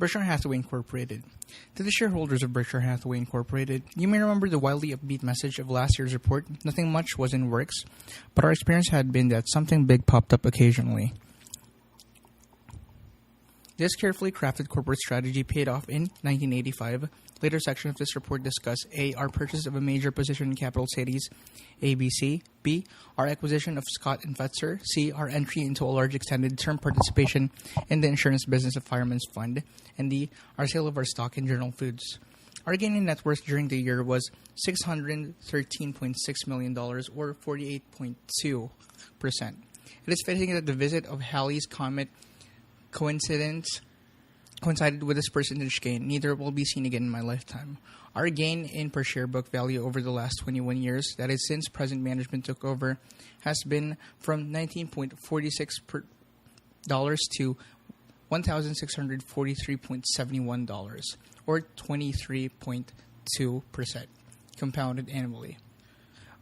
Berkshire Hathaway Incorporated. To the shareholders of Berkshire Hathaway Incorporated, you may remember the wildly upbeat message of last year's report: nothing much was in works, but our experience had been that something big popped up occasionally. This carefully crafted corporate strategy paid off in 1985. Later section of this report discuss A. Our purchase of a major position in capital cities, ABC. B. Our acquisition of Scott & Fetzer. C. Our entry into a large extended term participation in the insurance business of Fireman's Fund. And D. Our sale of our stock in General Foods. Our gain in net worth during the year was $613.6 million, or 48.2%. It is fitting that the visit of Halley's Comet coincided with this percentage gain. Neither will be seen again in my lifetime. Our gain in per share book value over the last 21 years, that is since present management took over, has been from $19.46 to $1,643.71, or 23.2% compounded annually.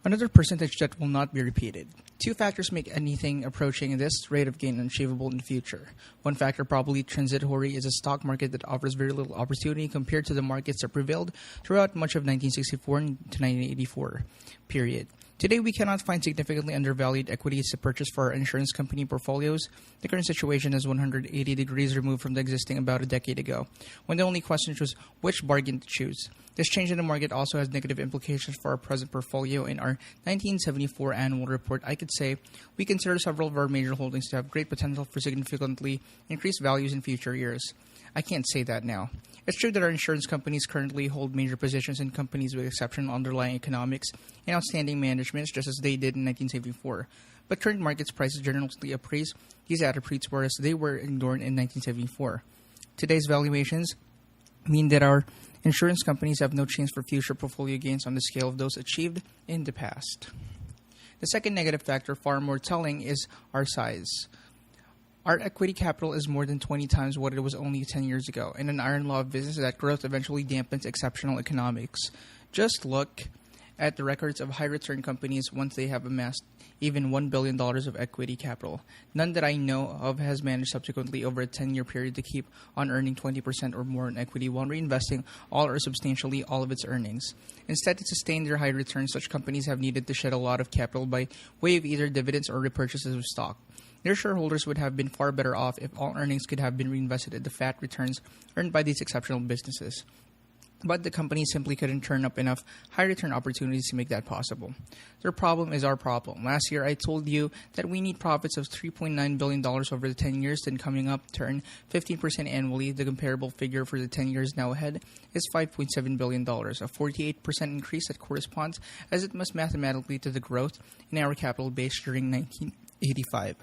Another percentage that will not be repeated. Two factors make anything approaching this rate of gain unachievable in the future. One factor, probably transitory, is a stock market that offers very little opportunity compared to the markets that prevailed throughout much of 1964 to 1984 period. Today, we cannot find significantly undervalued equities to purchase for our insurance company portfolios. The current situation is 180 degrees removed from the existing about a decade ago, when the only question was which bargain to choose. This change in the market also has negative implications for our present portfolio. In our 1974 annual report, I could say we consider several of our major holdings to have great potential for significantly increased values in future years. I can't say that now. It's true that our insurance companies currently hold major positions in companies with exceptional underlying economics and outstanding managements, just as they did in 1974. But current market prices generally appraise these attributes, whereas they were ignored in 1974. Today's valuations mean that our insurance companies have no chance for future portfolio gains on the scale of those achieved in the past. The second negative factor, far more telling, is our size. Our equity capital is more than 20 times what it was only 10 years ago, and an iron law of business that growth eventually dampens exceptional economics. Just look at the records of high-return companies once they have amassed even $1 billion of equity capital. None that I know of has managed subsequently over a 10-year period to keep on earning 20% or more in equity while reinvesting all or substantially all of its earnings. Instead, to sustain their high returns, such companies have needed to shed a lot of capital by way of either dividends or repurchases of stock. Their shareholders would have been far better off if all earnings could have been reinvested at the fat returns earned by these exceptional businesses. But the companies simply couldn't turn up enough high-return opportunities to make that possible. Their problem is our problem. Last year, I told you that we need profits of $3.9 billion over the 10 years, then coming up to earn 15% annually. The comparable figure for the 10 years now ahead is $5.7 billion, a 48% increase that corresponds as it must mathematically to the growth in our capital base during 1985.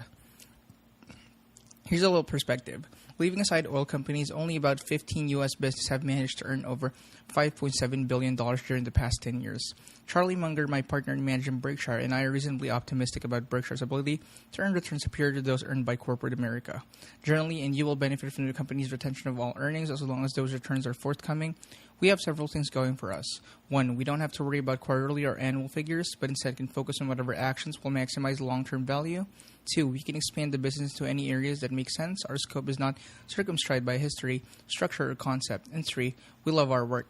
Here's a little perspective. Leaving aside oil companies, only about 15 U.S. businesses have managed to earn over $5.7 billion during the past 10 years. Charlie Munger, my partner in managing Berkshire, and I are reasonably optimistic about Berkshire's ability to earn returns superior to those earned by corporate America. Generally, and you will benefit from the company's retention of all earnings as long as those returns are forthcoming. We have several things going for us. One, we don't have to worry about quarterly or annual figures, but instead can focus on whatever actions will maximize long-term value. Two, we can expand the business to any areas that make sense. Our scope is not circumscribed by history, structure, or concept. And three, we love our work.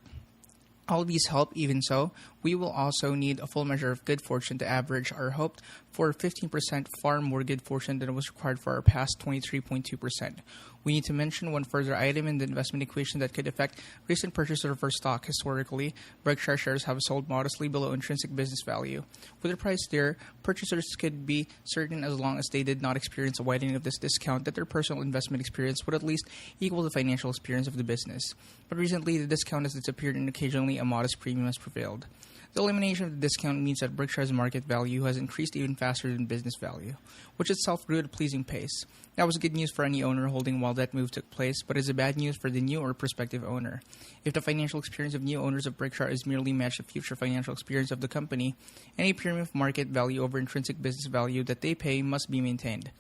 All of these help. Even so, we will also need a full measure of good fortune to average our hoped for 15%, far more good fortune than was required for our past 23.2%. We need to mention one further item in the investment equation that could affect recent purchases of our stock. Historically, Berkshire shares have sold modestly below intrinsic business value. With the price there, purchasers could be certain, as long as they did not experience a widening of this discount, that their personal investment experience would at least equal the financial experience of the business. But recently, the discount has disappeared and occasionally a modest premium has prevailed. The elimination of the discount means that Berkshire's market value has increased even faster than business value, which itself grew at a pleasing pace. That was good news for any owner holding while that move took place, but is a bad news for the new or prospective owner. If the financial experience of new owners of Berkshire is merely matched the future financial experience of the company, any premium of market value over intrinsic business value that they pay must be maintained.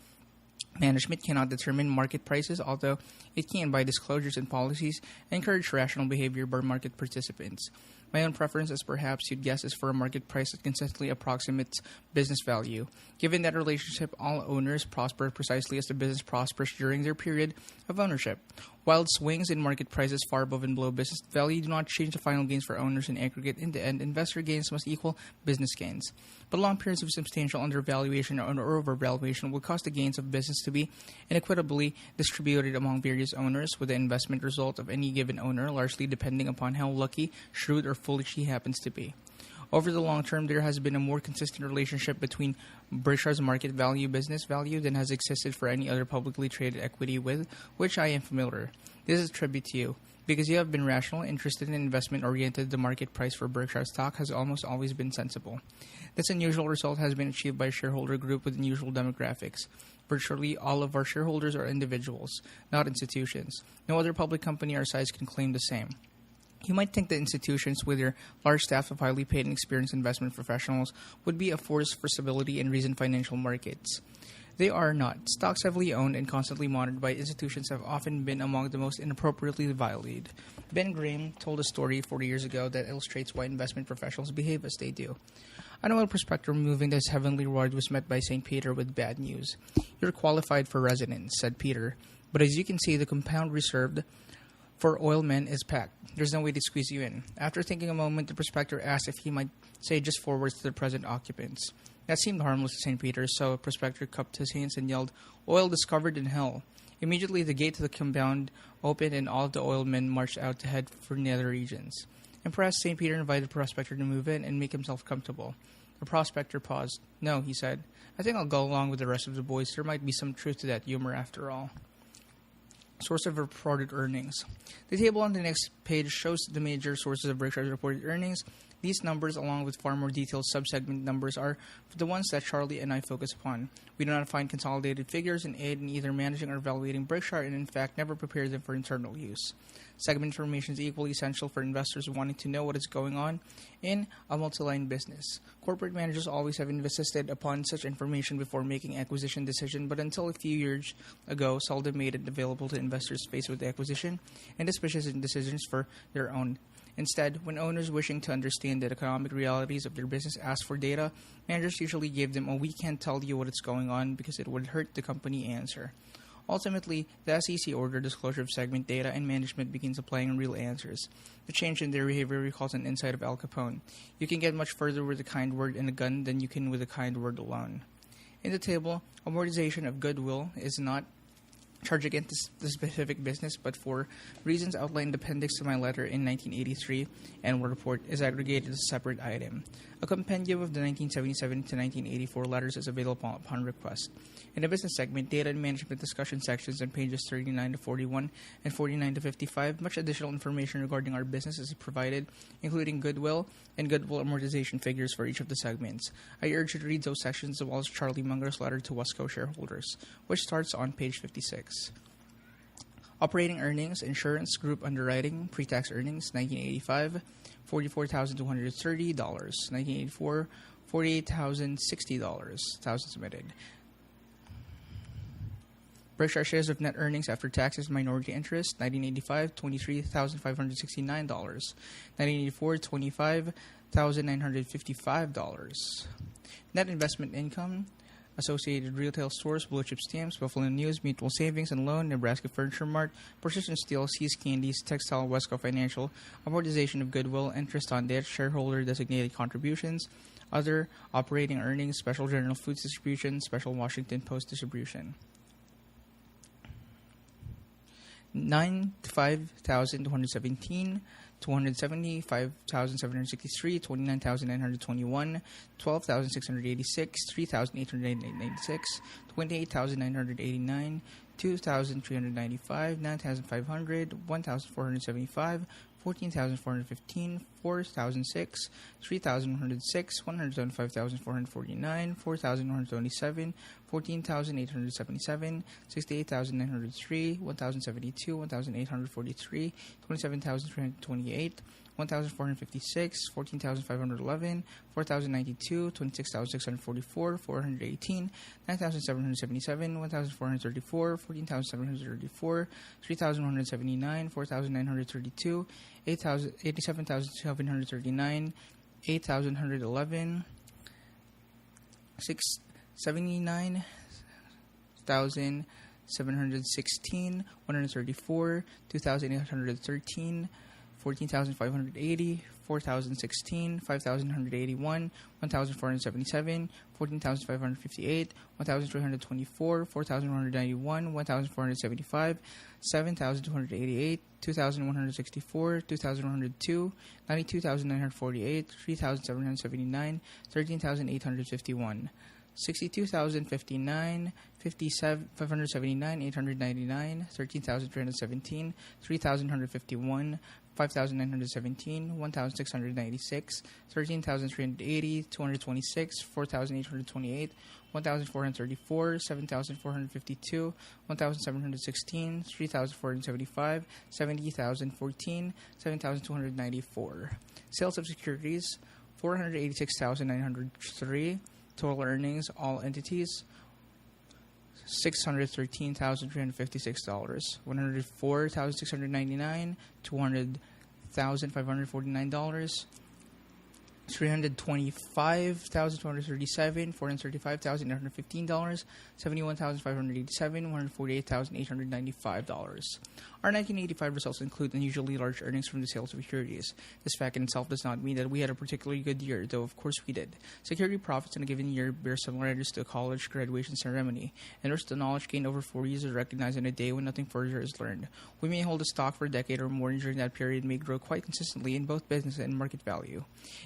Management cannot determine market prices, although it can, by disclosures and policies, encourage rational behavior by market participants. My own preference, as perhaps you'd guess, is for a market price that consistently approximates business value. Given that relationship, all owners prosper precisely as the business prospers during their period of ownership. Wild swings in market prices far above and below business value do not change the final gains for owners in aggregate. In the end, investor gains must equal business gains. But long periods of substantial undervaluation or overvaluation will cause the gains of business to be inequitably distributed among various owners, with the investment result of any given owner largely depending upon how lucky, shrewd, or foolish he happens to be. Over the long term, there has been a more consistent relationship between Berkshire's market value business value than has existed for any other publicly traded equity with which I am familiar. This is a tribute to you. Because you have been rational, interested, and investment-oriented, the market price for Berkshire stock has almost always been sensible. This unusual result has been achieved by a shareholder group with unusual demographics. Virtually all of our shareholders are individuals, not institutions. No other public company our size can claim the same. You might think that institutions with their large staff of highly paid and experienced investment professionals would be a force for stability in recent financial markets. They are not. Stocks heavily owned and constantly monitored by institutions have often been among the most inappropriately valued. Ben Graham told a story 40 years ago that illustrates why investment professionals behave as they do. An oil prospector moving this heavenly reward was met by St. Peter with bad news. "You're qualified for residence," said Peter, "but as you can see, the compound reserved for oil men is packed. There's no way to squeeze you in." After thinking a moment, the prospector asked if he might say just 4 words to the present occupants. That seemed harmless to St. Peter, so the prospector cupped his hands and yelled, "Oil discovered in hell." Immediately, the gate to the compound opened and all of the oil men marched out to head for nether regions. Impressed, St. Peter invited the prospector to move in and make himself comfortable. The prospector paused. "No," he said. "I think I'll go along with the rest of the boys. There might be some truth to that humor after all." Source of reported earnings. The table on the next page shows the major sources of Berkshire's reported earnings. These numbers, along with far more detailed subsegment numbers, are the ones that Charlie and I focus upon. We do not find consolidated figures and aid in either managing or evaluating Berkshire, and in fact never prepare them for internal use. Segment information is equally essential for investors wanting to know what is going on in a multi-line business. Corporate managers always have insisted upon such information before making acquisition decision, but until a few years ago, seldom made it available to investors faced with the acquisition and disposition decisions for their own. Instead, when owners wishing to understand the economic realities of their business asked for data, managers usually gave them a "we can't tell you what is going on because it would hurt the company" answer. Ultimately, the SEC ordered disclosure of segment data, and management began supplying real answers. The change in their behavior recalls an insight of Al Capone. You can get much further with a kind word and a gun than you can with a kind word alone. In the table, amortization of goodwill is not charged against the specific business, but for reasons outlined in the appendix to my letter in 1983 annual report is aggregated as a separate item. A compendium of the 1977 to 1984 letters is available upon request. In the business segment, data and management discussion sections on pages 39 to 41 and 49 to 55, much additional information regarding our business is provided, including goodwill and goodwill amortization figures for each of the segments. I urge you to read those sections as well as Charlie Munger's letter to Wesco shareholders, which starts on page 56. Operating earnings, insurance, group underwriting, pre-tax earnings, 1985, $44,230. 1984, $48,060. Thousand submitted. Berkshire shares of net earnings after taxes minority interest, 1985, $23,569. 1984, $25,955. Net investment income, Associated Retail Stores, Blue Chip Stamps, Buffalo News, Mutual Savings and Loan, Nebraska Furniture Mart, Precision Steel, Seas Candies, Textile, Wesco Financial, amortization of goodwill, interest on debt, shareholder designated contributions, other operating earnings, Special General Foods distribution, Special Washington Post distribution. 95,217, 275,763, 29,921, 12,686, 3,896, 28,989, 2,395, 9,500, 1,475, 14,415, 4,006, 3,106, 175,449, 4,127, 14,877, 68,903, 1,072, 1,843, 27,328, 1,456, 14,511, 4,092, 26,644, 418, 9,777, 1,434, 14,734, 3,179, 4,932, 87,739, 8,111, 79,716, 134, 2,813, 14,580, 4,016, 5,181, 1,477, 14,558, 1,324, 4,191, 1,475, 7,288, 2,164, 2,102, 92,948, 3,779, 13,851. 62,059, 579, 899, 13,317, 3,151, 5,917, 1,696, 13,380, 226, 4,828, 1,434, 7,452, 1,716, 3,475, 70,014, 7,294. Sales of securities, 486,903. Total earnings, all entities, $613,356, $104,699, $200,549, $325,237, $435,815, $71,587, $148,895. Our 1985 results include unusually large earnings from the sales of securities. This fact in itself does not mean that we had a particularly good year, though of course we did. Security profits in a given year bear similarities to a college graduation ceremony, and the knowledge gained over 4 years is recognized in a day when nothing further is learned. We may hold a stock for a decade or more, and during that period may grow quite consistently in both business and market value.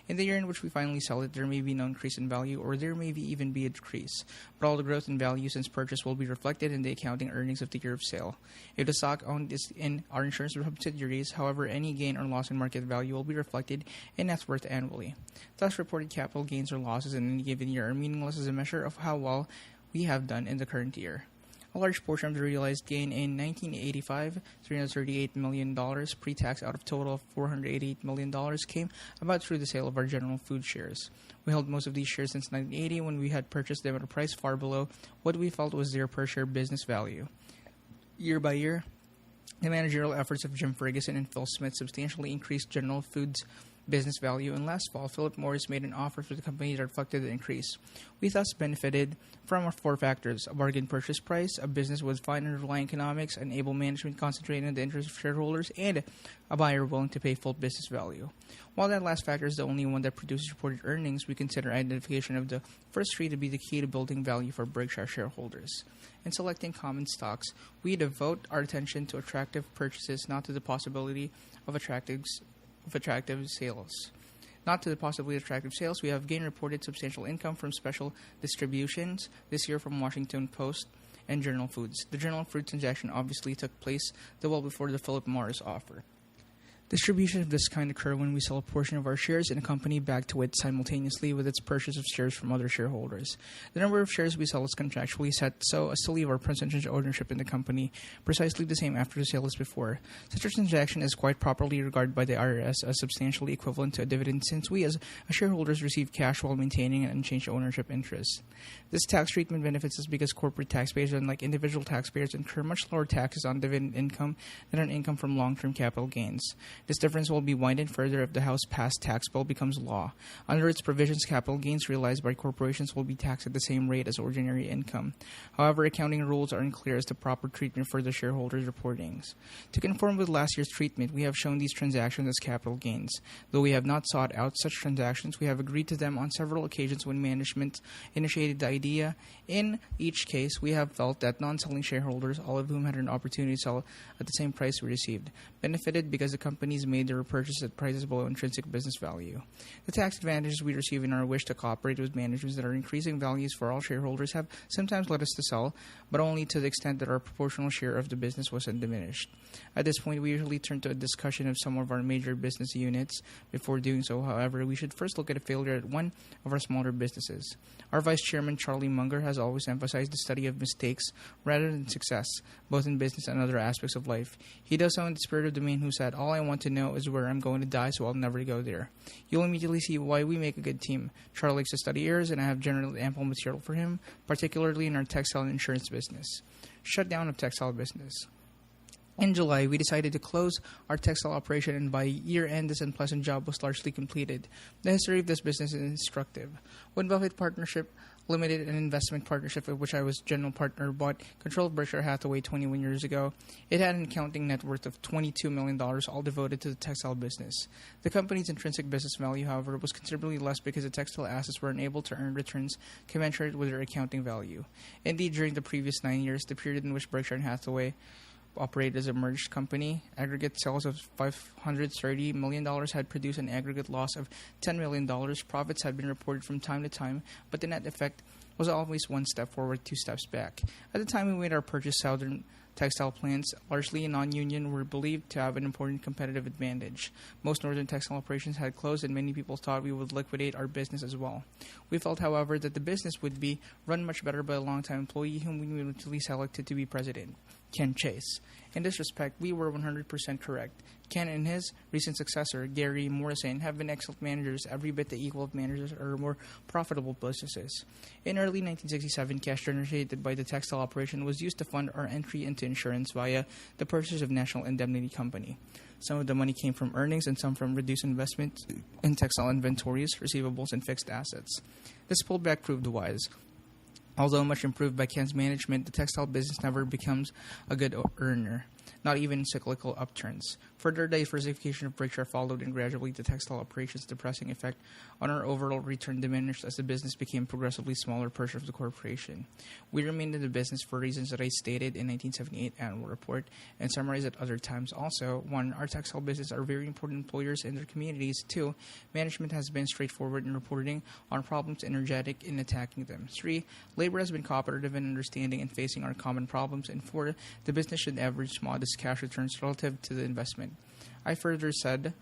In the year in which we finally sell it, there may be no increase in value, or there may even be a decrease. But all the growth in value since purchase will be reflected in the accounting earnings of the year of sale. If the stock owned is in our insurance subsidiaries, however, any gain or loss in market value will be reflected in net worth annually. Thus, reported capital gains or losses in any given year are meaningless as a measure of how well we have done in the current year. A large portion of the realized gain in 1985, $338 million pre-tax out of total of $488 million, came about through the sale of our General Food shares. We held most of these shares since 1980 when we had purchased them at a price far below what we felt was their per-share business value. Year by year, the managerial efforts of Jim Ferguson and Phil Smith substantially increased General Foods' business value, and last fall, Philip Morris made an offer for the company that reflected the increase. We thus benefited from our 4 factors: a bargain purchase price, a business with fine underlying economics, an able management concentrating on the interests of shareholders, and a buyer willing to pay full business value. While that last factor is the only one that produces reported earnings, we consider identification of the first 3 to be the key to building value for Berkshire shareholders. In selecting common stocks, we devote our attention to attractive purchases, not to the possibility of attractive sales. Not to the possibly attractive sales, we have again reported substantial income from special distributions this year from Washington Post and General Foods. The General Food transaction obviously took place well before the Philip Morris offer. Distribution of this kind occur when we sell a portion of our shares in a company back to it simultaneously with its purchase of shares from other shareholders. The number of shares we sell is contractually set so as to leave our percentage ownership in the company precisely the same after the sale as before. Such a transaction is quite properly regarded by the IRS as substantially equivalent to a dividend, since we as shareholders receive cash while maintaining an unchanged ownership interest. This tax treatment benefits us because corporate taxpayers, unlike individual taxpayers, incur much lower taxes on dividend income than on income from long-term capital gains. This difference will be widened further if the House passed tax bill becomes law. Under its provisions, capital gains realized by corporations will be taxed at the same rate as ordinary income. However, accounting rules are unclear as to proper treatment for the shareholders' reportings. To conform with last year's treatment, we have shown these transactions as capital gains. Though we have not sought out such transactions, we have agreed to them on several occasions when management initiated the idea. In each case, we have felt that non-selling shareholders, all of whom had an opportunity to sell at the same price we received, benefited because the companies made their purchase at prices below intrinsic business value. The tax advantages we receive in our wish to cooperate with managements that are increasing values for all shareholders have sometimes led us to sell, but only to the extent that our proportional share of the business wasn't diminished. At this point, we usually turn to a discussion of some of our major business units. Before doing so, however, we should first look at a failure at one of our smaller businesses. Our Vice Chairman, Charlie Munger, has always emphasized the study of mistakes rather than success, both in business and other aspects of life. He does so in the spirit of the man who said, "All I want want to know is where I'm going to die, so I'll never go there. You'll immediately see why we make a good team. Charlie likes to study airs, and I have generally ample material for him, particularly in our textile and insurance business. Shutdown of textile business. In July, we decided to close our textile operation, and by year-end, this unpleasant job was largely completed. The history of this business is instructive. When Buffett Partnership Limited, an investment partnership of which I was general partner, bought control of Berkshire Hathaway 21 years ago, it had an accounting net worth of $22 million, all devoted to the textile business. The company's intrinsic business value, however, was considerably less because the textile assets were unable to earn returns commensurate with their accounting value. Indeed, during the previous 9 years, the period in which Berkshire Hathaway operated as a merged company, aggregate sales of $530 million had produced an aggregate loss of $10 million. Profits had been reported from time to time, but the net effect was always one step forward, two steps back. At the time we made our purchase, southern textile plants, largely non-union, were believed to have an important competitive advantage. Most northern textile operations had closed, and many people thought we would liquidate our business as well. We felt, however, that the business would be run much better by a long-time employee whom we immediately selected to be president, Ken Chase. In this respect, we were 100% correct. Ken and his recent successor, Gary Morrison, have been excellent managers, every bit the equal of managers or more profitable businesses. In early 1967, cash generated by the textile operation was used to fund our entry into insurance via the purchase of National Indemnity Company. Some of the money came from earnings and some from reduced investment in textile inventories, receivables, and fixed assets. This pullback proved wise. Although much improved by Ken's management, the textile business never becomes a good earner, not even in cyclical upturns. Further diversification of Berkshire followed, and gradually the textile operations' depressing effect on our overall return diminished as the business became progressively smaller portion of the corporation. We remained in the business for reasons that I stated in 1978 annual report and summarized at other times also. 1. Our textile business are very important employers in their communities. 2. Management has been straightforward in reporting on problems, energetic in attacking them. 3. Labor has been cooperative in understanding and facing our common problems. And 4. The business should average modest cash returns relative to the investment. I further said,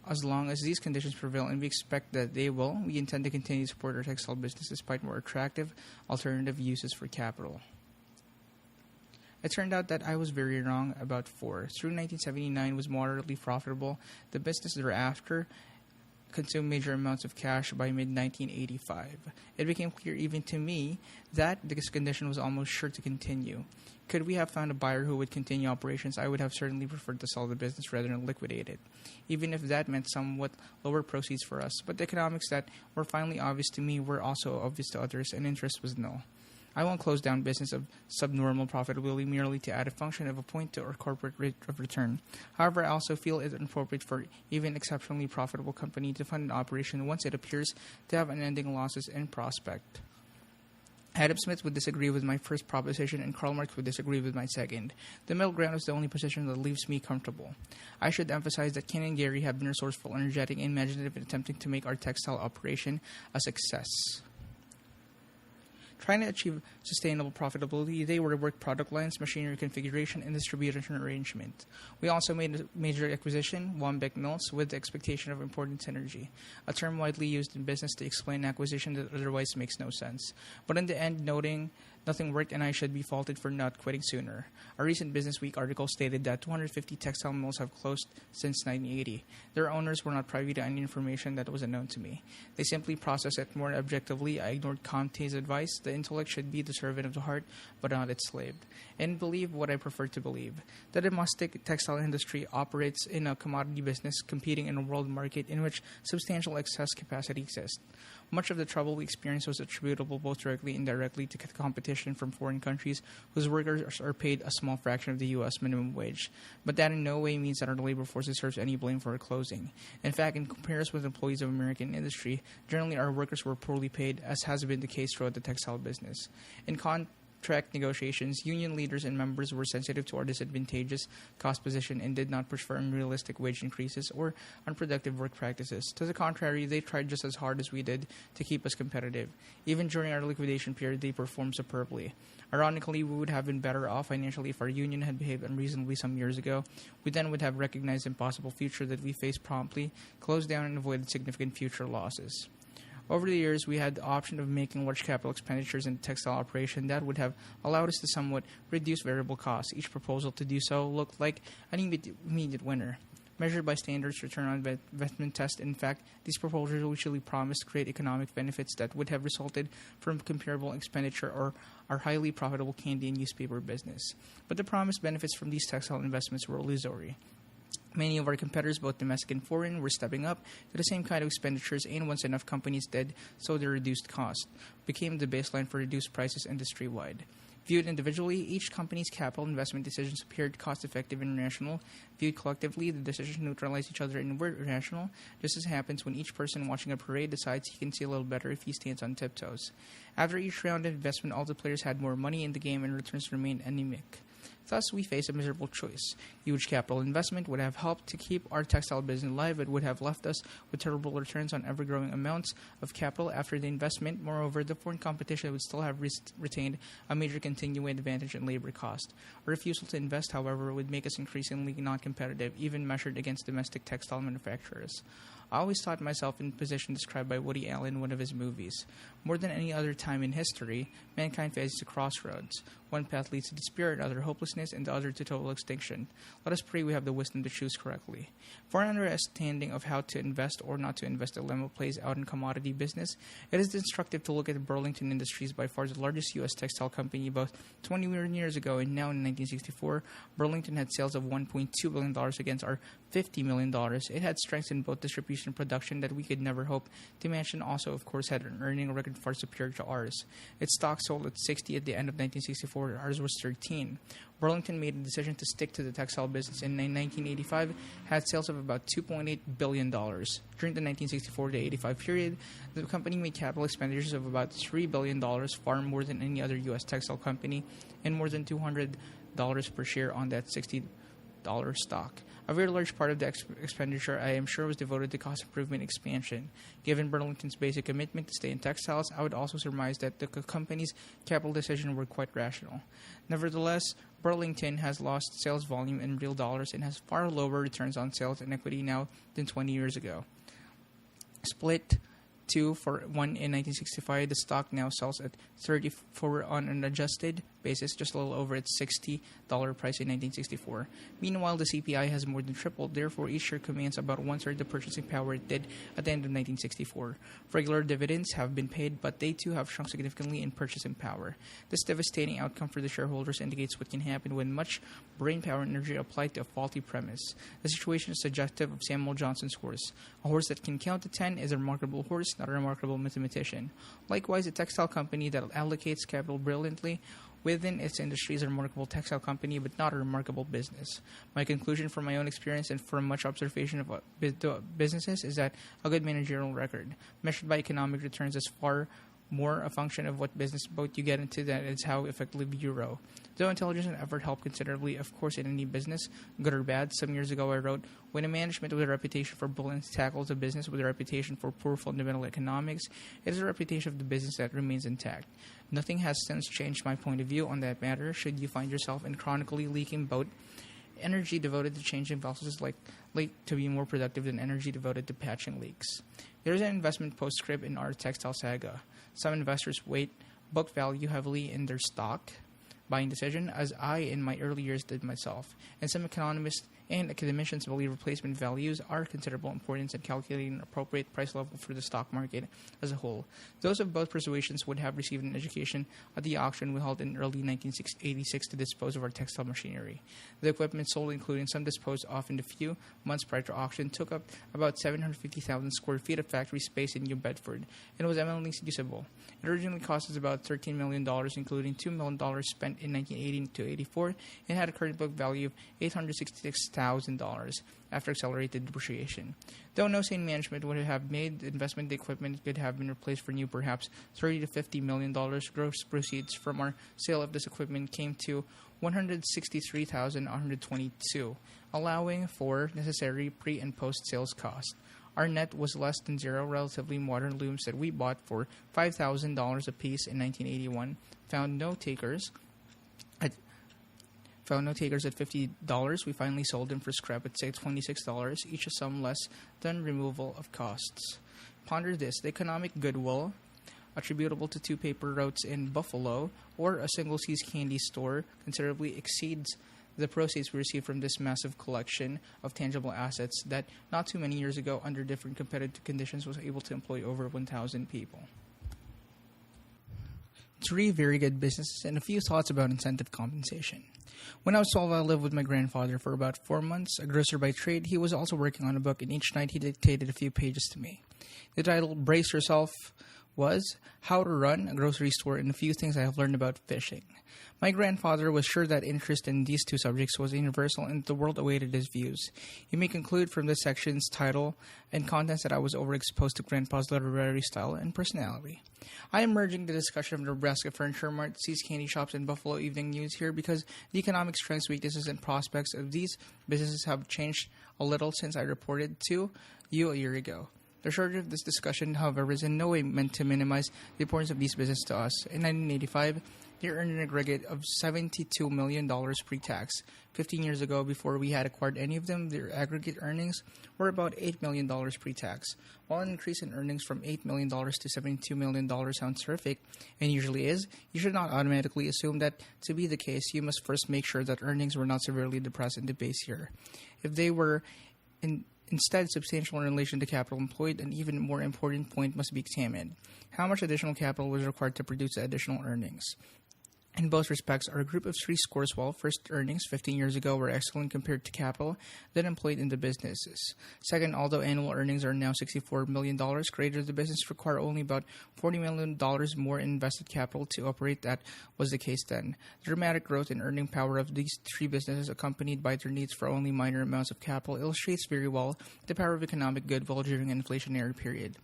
as long as these conditions prevail, and we expect that they will, we intend to continue to support our textile business despite more attractive alternative uses for capital. It turned out that I was very wrong about 4. Through 1979 was moderately profitable. The business thereafter consumed major amounts of cash by mid-1985. It became clear even to me that this condition was almost sure to continue. Could we have found a buyer who would continue operations, I would have certainly preferred to sell the business rather than liquidate it, even if that meant somewhat lower proceeds for us. But the economics that were finally obvious to me were also obvious to others, and interest was nil. I won't close down business of subnormal profitability merely to add a function of a point to our corporate rate of return. However, I also feel it inappropriate for even exceptionally profitable company to fund an operation once it appears to have unending losses in prospect. Adam Smith would disagree with my first proposition, and Karl Marx would disagree with my second. The middle ground is the only position that leaves me comfortable. I should emphasize that Ken and Gary have been resourceful, energetic, and imaginative in attempting to make our textile operation a success. Trying to achieve sustainable profitability, they were work product lines, machinery configuration, and distribution arrangement. We also made a major acquisition, Wambeck Mills, with the expectation of important synergy, a term widely used in business to explain an acquisition that otherwise makes no sense. But in the end, noting nothing worked and I should be faulted for not quitting sooner. A recent Business Week article stated that 250 textile mills have closed since 1980. Their owners were not privy to any information that was unknown to me. They simply processed it more objectively. I ignored Comte's advice. The intellect should be the servant of the heart, but not its slave, and believe what I prefer to believe. The domestic textile industry operates in a commodity business competing in a world market in which substantial excess capacity exists. Much of the trouble we experienced was attributable both directly and indirectly to competition from foreign countries whose workers are paid a small fraction of the U.S. minimum wage. But that in no way means that our labor force deserves any blame for our closing. In fact, in comparison with employees of American industry, generally our workers were poorly paid, as has been the case throughout the textile business. In contract negotiations, union leaders and members were sensitive to our disadvantageous cost position and did not push for unrealistic wage increases or unproductive work practices. To the contrary, they tried just as hard as we did to keep us competitive. Even during our liquidation period, they performed superbly. Ironically, we would have been better off financially if our union had behaved unreasonably some years ago. We then would have recognized the impossible future that we faced promptly, closed down, and avoided significant future losses. Over the years, we had the option of making large capital expenditures in the textile operation that would have allowed us to somewhat reduce variable costs. Each proposal to do so looked like an immediate winner. measured by standards return on investment test. In fact, these proposals usually promised great economic benefits that would have resulted from comparable expenditure or our highly profitable candy and newspaper business. But the promised benefits from these textile investments were illusory. Many of our competitors, both domestic and foreign, were stepping up to the same kind of expenditures, and once enough companies did so, the reduced cost became the baseline for reduced prices industry-wide. Viewed individually, each company's capital investment decisions appeared cost-effective and rational. Viewed collectively, the decisions neutralize each other and were irrational, just as happens when each person watching a parade decides he can see a little better if he stands on tiptoes. After each round of investment, all the players had more money in the game and returns remained anemic. Thus, we face a miserable choice. Huge capital investment would have helped to keep our textile business alive, but would have left us with terrible returns on ever-growing amounts of capital after the investment. Moreover, the foreign competition would still have retained a major continuing advantage in labor cost. A refusal to invest, however, would make us increasingly non-competitive, even measured against domestic textile manufacturers. I always thought myself in the position described by Woody Allen in one of his movies. More than any other time in history, mankind faces a crossroads. One path leads to despair, the other hopelessness, and the other to total extinction. Let us pray we have the wisdom to choose correctly. For an understanding of how to invest or not to invest dilemma plays out in commodity business, it is instructive to look at Burlington Industries, by far the largest U.S. textile company. Both 21 years ago and now in 1964, Burlington had sales of $1.2 billion against our $50 million. It had strengths in both distribution and production that we could never hope to match, and also, of course, had an earning record far superior to ours. Its stock sold at 60 at the end of 1964. Ours was 13. Burlington made a decision to stick to the textile business, and in 1985 had sales of about $2.8 billion. During the 1964 to 85 period, the company made capital expenditures of about $3 billion, far more than any other U.S. textile company, and more than $200 per share on that $60 stock. A very large part of the expenditure, I am sure, was devoted to cost improvement expansion. Given Burlington's basic commitment to stay in textiles, I would also surmise that the company's capital decisions were quite rational. Nevertheless, Burlington has lost sales volume in real dollars and has far lower returns on sales and equity now than 20 years ago. Split 2 for 1 in 1965, the stock now sells at 34 on an adjusted basis, just a little over its $60 price in 1964. Meanwhile, the CPI has more than tripled. Therefore, each share commands about one-third the purchasing power it did at the end of 1964. Regular dividends have been paid, but they too have shrunk significantly in purchasing power. This devastating outcome for the shareholders indicates what can happen when much brain power and energy are applied to a faulty premise. The situation is suggestive of Samuel Johnson's horse. A horse that can count to 10 is a remarkable horse, not a remarkable mathematician. Likewise, a textile company that allocates capital brilliantly within its industry is a remarkable textile company, but not a remarkable business. My conclusion from my own experience and from much observation of businesses is that a good managerial record, measured by economic returns, is far more a function of what business boat you get into than it's how effectively you row. Though intelligence and effort help considerably, of course, in any business, good or bad. Some years ago I wrote, when a management with a reputation for brilliance tackles a business with a reputation for poor fundamental economics, it is a reputation of the business that remains intact. Nothing has since changed my point of view on that matter. Should you find yourself in a chronically leaking boat, energy devoted to changing vessels is likely to be more productive than energy devoted to patching leaks. There is an investment postscript in our textile saga. Some investors weight book value heavily in their stock buying decision, as I in my early years did myself, and some economists and academicians believe replacement values are considerable importance in calculating an appropriate price level for the stock market as a whole. Those of both persuasions would have received an education at the auction we held in early 1986 to dispose of our textile machinery. The equipment sold, including some disposed of in the few months prior to auction, took up about 750,000 square feet of factory space in New Bedford, and was eminently usable. It originally cost us about $13 million, including $2 million spent in 1980 to 84, and had a current book value of $866,000 after accelerated depreciation. Though no sane management would have made the investment, the equipment could have been replaced for new, perhaps $30 to $50 million. Gross proceeds from our sale of this equipment came to $163,122, allowing for necessary pre- and post-sales costs. Our net was less than zero. Relatively modern looms that we bought for $5,000 apiece in 1981 found no takers at $50. We finally sold them for scrap at $26, each a sum less than removal of costs. Ponder this: the economic goodwill attributable to two paper routes in Buffalo or a single See's candy store considerably exceeds the proceeds we received from this massive collection of tangible assets that not too many years ago, under different competitive conditions, was able to employ over 1,000 people. 3 very good businesses and a few thoughts about incentive compensation. When I was 12, I lived with my grandfather for about 4 months. A grocer by trade, he was also working on a book, and each night he dictated a few pages to me. The title, Brace Yourself, was How to Run a Grocery Store and a Few Things I Have Learned About Fishing. My grandfather was sure that interest in these 2 subjects was universal and the world awaited his views. You may conclude from this section's title and contents that I was overexposed to Grandpa's literary style and personality. I am merging the discussion of Nebraska Furniture Mart, See's Candy Shops, and Buffalo Evening News here because the economic strengths, weaknesses, and prospects of these businesses have changed a little since I reported to you a year ago. The shortage of this discussion, however, is in no way meant to minimize the importance of these businesses to us. In 1985, they earned an aggregate of $72 million pre-tax. 15 years ago, before we had acquired any of them, their aggregate earnings were about $8 million pre-tax. While an increase in earnings from $8 million to $72 million sounds terrific, and usually is, you should not automatically assume that to be the case, you must first make sure that earnings were not severely depressed in the base year. If they were instead substantial in relation to capital employed, an even more important point must be examined. How much additional capital was required to produce the additional earnings? In both respects, our group of 3 scores well. First, earnings 15 years ago were excellent compared to capital then employed in the businesses. Second, although annual earnings are now $64 million, creators of the business require only about $40 million more in invested capital to operate. That was the case then. The dramatic growth in earning power of these 3 businesses, accompanied by their needs for only minor amounts of capital, illustrates very well the power of economic goodwill during an inflationary period,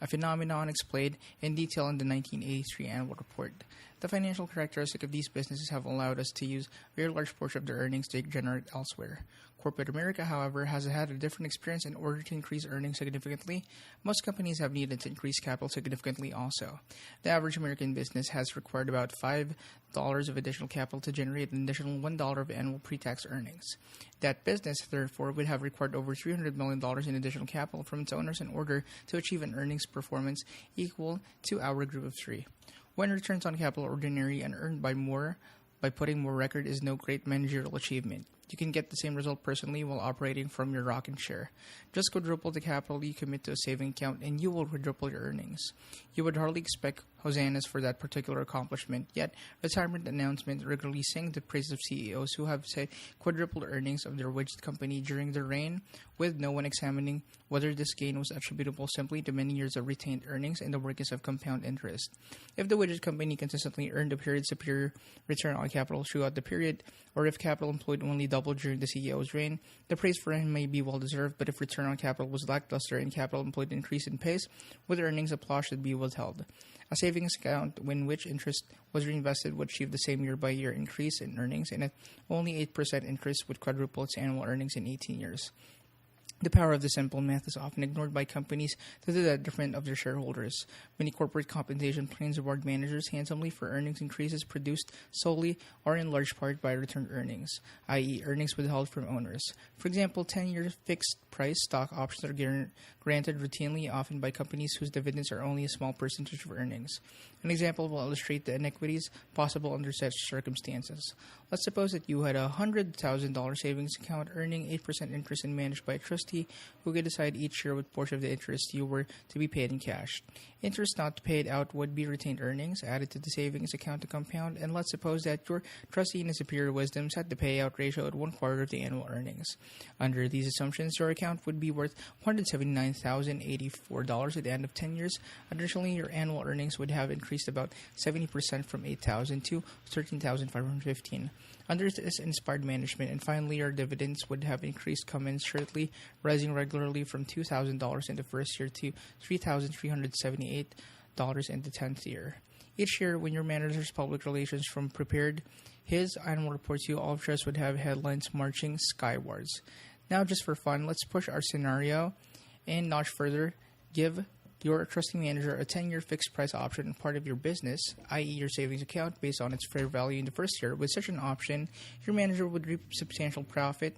a phenomenon explained in detail in the 1983 annual report. The financial characteristics of these businesses have allowed us to use a very large portion of their earnings to generate elsewhere. Corporate America, however, has had a different experience. In order to increase earnings significantly, most companies have needed to increase capital significantly also. The average American business has required about $5 of additional capital to generate an additional $1 of annual pre-tax earnings. That business, therefore, would have required over $300 million in additional capital from its owners in order to achieve an earnings performance equal to our group of 3. When returns on capital are ordinary and earned by putting more record is no great managerial achievement. You can get the same result personally while operating from your rocking chair. Just quadruple the capital you commit to a saving account and you will quadruple your earnings. You would hardly expect hosannas for that particular accomplishment, yet retirement announcements regularly sing the praises of CEOs who have say quadrupled earnings of their widget company during their reign, with no one examining whether this gain was attributable simply to many years of retained earnings and the workings of compound interest. If the widget company consistently earned a period superior return on capital throughout the period, or if capital employed only doubled during the CEO's reign, the praise for him may be well deserved, but if return on capital was lackluster and capital employed increased in pace, with earnings, applause should be withheld. A savings account in which interest was reinvested would achieve the same year-by-year increase in earnings, and at only 8% interest would quadruple its annual earnings in 18 years. The power of the simple math is often ignored by companies to the detriment of their shareholders. Many corporate compensation plans reward managers handsomely for earnings increases produced solely or in large part by returned earnings, i.e. earnings withheld from owners. For example, 10-year fixed-price stock options are granted routinely, often by companies whose dividends are only a small percentage of earnings. An example will illustrate the inequities possible under such circumstances. Let's suppose that you had a $100,000 savings account earning 8% interest and managed by a trustee who could decide each year what portion of the interest you were to be paid in cash. Interest not paid out would be retained earnings added to the savings account to compound, and let's suppose that your trustee in his superior wisdom set the payout ratio at 1/4 of the annual earnings. Under these assumptions, your account would be worth $179,084 at the end of 10 years. Additionally, your annual earnings would have increased about 70% from $8,000 to $13,515. Under this inspired management, and finally, your dividends would have increased commensurately, rising regularly from $2,000 in the first year to $3,378 in the 10th year. Each year, when your manager's public relations firm prepared his annual report to you, all of us would have headlines marching skywards. Now, just for fun, let's push our scenario a notch further. Give your trusting manager a 10-year fixed price option part of your business, i.e. your savings account, based on its fair value in the first year. With such an option, your manager would reap substantial profit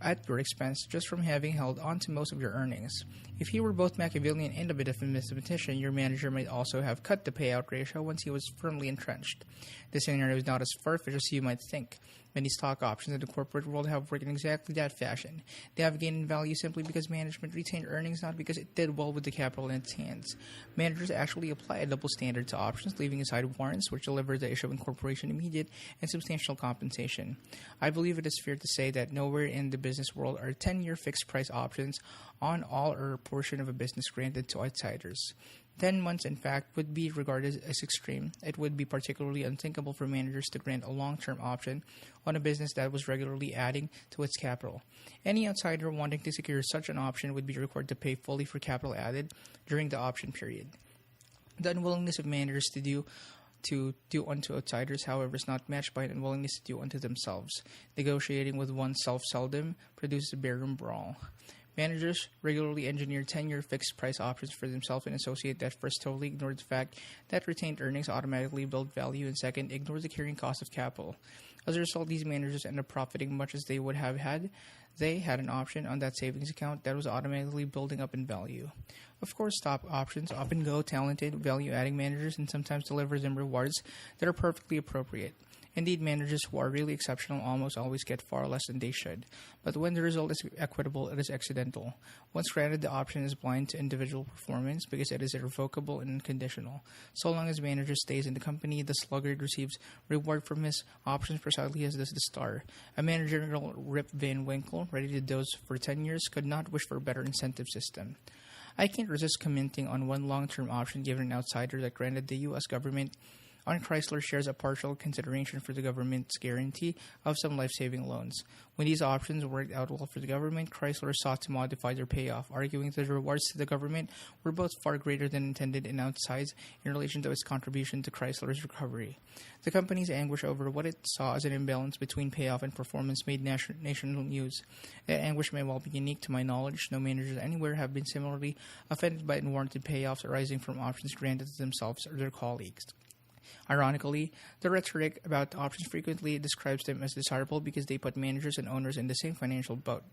at your expense just from having held on to most of your earnings. If he were both Machiavellian and a bit of a mathematician, your manager might also have cut the payout ratio once he was firmly entrenched. This scenario is not as far-fetched as you might think. Many stock options in the corporate world have worked in exactly that fashion. They have gained in value simply because management retained earnings, not because it did well with the capital in its hands. Managers actually apply a double standard to options, leaving aside warrants, which deliver the issuing corporation immediate and substantial compensation. I believe it is fair to say that nowhere in the business world are 10-year fixed price options on all or a portion of a business granted to outsiders. 10 months, in fact, would be regarded as extreme. It would be particularly unthinkable for managers to grant a long-term option on a business that was regularly adding to its capital. Any outsider wanting to secure such an option would be required to pay fully for capital added during the option period. The unwillingness of managers to do unto outsiders, however, is not matched by an unwillingness to do unto themselves. Negotiating with oneself seldom produces a barroom brawl. Managers regularly engineer 10-year fixed-price options for themselves and associate that first totally ignore the fact that retained earnings automatically build value, and second, ignore the carrying cost of capital. As a result, these managers end up profiting much as they would have had they had an option on that savings account that was automatically building up in value. Of course, stock options often go talented, value-adding managers and sometimes deliver them rewards that are perfectly appropriate. Indeed, managers who are really exceptional almost always get far less than they should. But when the result is equitable, it is accidental. Once granted, the option is blind to individual performance because it is irrevocable and unconditional. So long as manager stays in the company, the sluggard receives reward from his options precisely as does the star. A managerial Rip Van Winkle, ready to doze for 10 years, could not wish for a better incentive system. I can't resist commenting on one long-term option given an outsider that granted the U.S. government on Chrysler shares a partial consideration for the government's guarantee of some life-saving loans. When these options worked out well for the government, Chrysler sought to modify their payoff, arguing that the rewards to the government were both far greater than intended and outsized in relation to its contribution to Chrysler's recovery. The company's anguish over what it saw as an imbalance between payoff and performance made national news. That anguish may well be unique to my knowledge. No managers anywhere have been similarly offended by unwarranted payoffs arising from options granted to themselves or their colleagues. Ironically, the rhetoric about options frequently describes them as desirable because they put managers and owners in the same financial boat.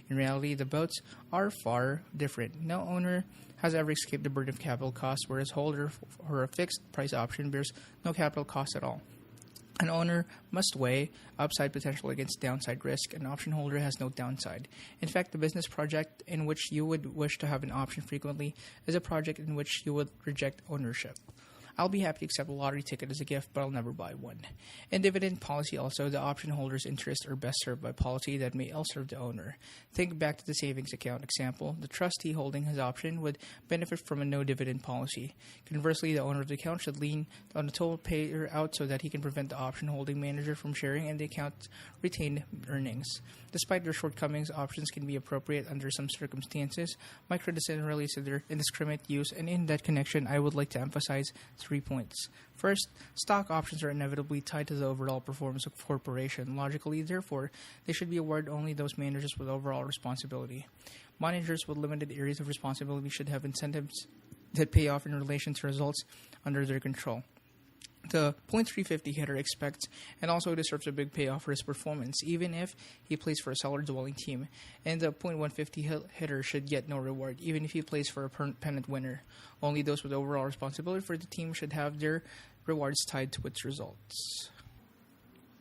In reality, the boats are far different. No owner has ever escaped the burden of capital costs, whereas holder for a fixed price option bears no capital cost at all. An owner must weigh upside potential against downside risk. An option holder has no downside. In fact, the business project in which you would wish to have an option frequently is a project in which you would reject ownership. I'll be happy to accept a lottery ticket as a gift, but I'll never buy one. In dividend policy also, the option holder's interests are best served by policy that may ill serve the owner. Think back to the savings account example. The trustee holding his option would benefit from a no-dividend policy. Conversely, the owner of the account should lean on the total payout so that he can prevent the option holding manager from sharing in the account's retained earnings. Despite their shortcomings, options can be appropriate under some circumstances. My criticism relates to their indiscriminate use, and in that connection, I would like to emphasize 3 points. First, stock options are inevitably tied to the overall performance of a corporation. Logically, therefore, they should be awarded only those managers with overall responsibility. Managers with limited areas of responsibility should have incentives that pay off in relation to results under their control. The .350 hitter expects and also deserves a big payoff for his performance, even if he plays for a cellar-dwelling team. And the .150 hitter should get no reward, even if he plays for a pennant winner. Only those with overall responsibility for the team should have their rewards tied to its results.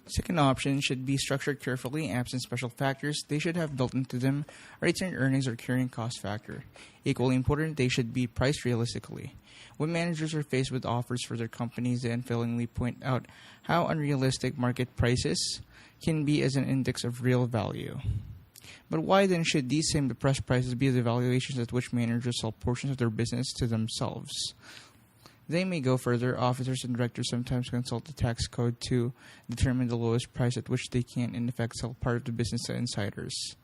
Second option should be structured carefully. Absent special factors, they should have built into them a retained earnings or carrying cost factor. Equally important, they should be priced realistically. When managers are faced with offers for their companies, they unfailingly point out how unrealistic market prices can be as an index of real value. But why then should these same depressed prices be the valuations at which managers sell portions of their business to themselves? They may go further. Officers and directors sometimes consult the tax code to determine the lowest price at which they can, in effect, sell part of the business to insiders.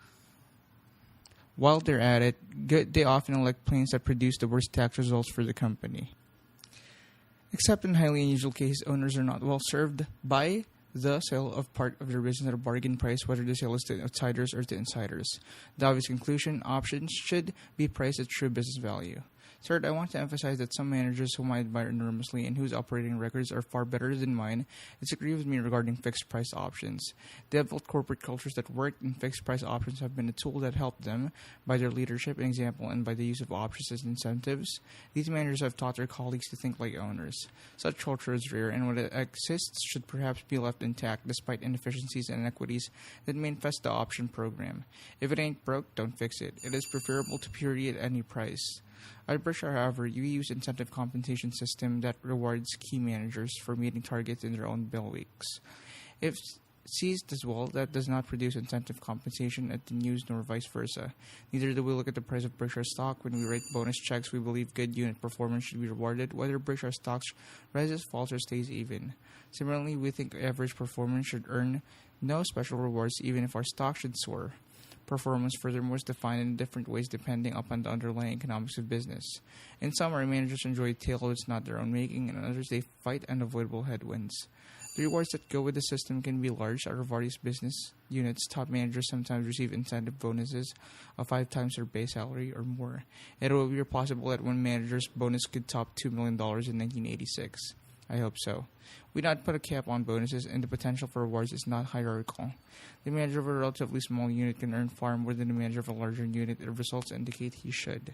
While they're at it, they often elect plans that produce the worst tax results for the company. Except in highly unusual cases, owners are not well served by the sale of part of their business at a bargain price, whether the sale is to outsiders or to insiders. The obvious conclusion, options should be priced at true business value. Third, I want to emphasize that some managers whom I admire enormously and whose operating records are far better than mine disagree with me regarding fixed price options. They have built corporate cultures that work, and fixed price options have been a tool that helped them by their leadership and example and by the use of options as incentives. These managers have taught their colleagues to think like owners. Such culture is rare, and what exists should perhaps be left intact despite inefficiencies and inequities that may infest the option program. If it ain't broke, don't fix it. It is preferable to purity at any price. At Berkshire, however, we use incentive compensation system that rewards key managers for meeting targets in their own bill weeks. If seized as well, that does not produce incentive compensation at the news nor vice versa. Neither do we look at the price of Berkshire stock. When we write bonus checks, we believe good unit performance should be rewarded, whether Berkshire stocks rises, falls, or stays even. Similarly, we think average performance should earn no special rewards even if our stock should soar. Performance, furthermore, is defined in different ways depending upon the underlying economics of business. In some, our managers enjoy tailwinds not their own making, and in others, they fight unavoidable headwinds. The rewards that go with the system can be large. Out of various business units, top managers sometimes receive incentive bonuses of 5 times their base salary or more. It will be possible that one manager's bonus could top $2 million in 1986. I hope so. We not put a cap on bonuses, and the potential for rewards is not hierarchical. The manager of a relatively small unit can earn far more than the manager of a larger unit if results indicate he should.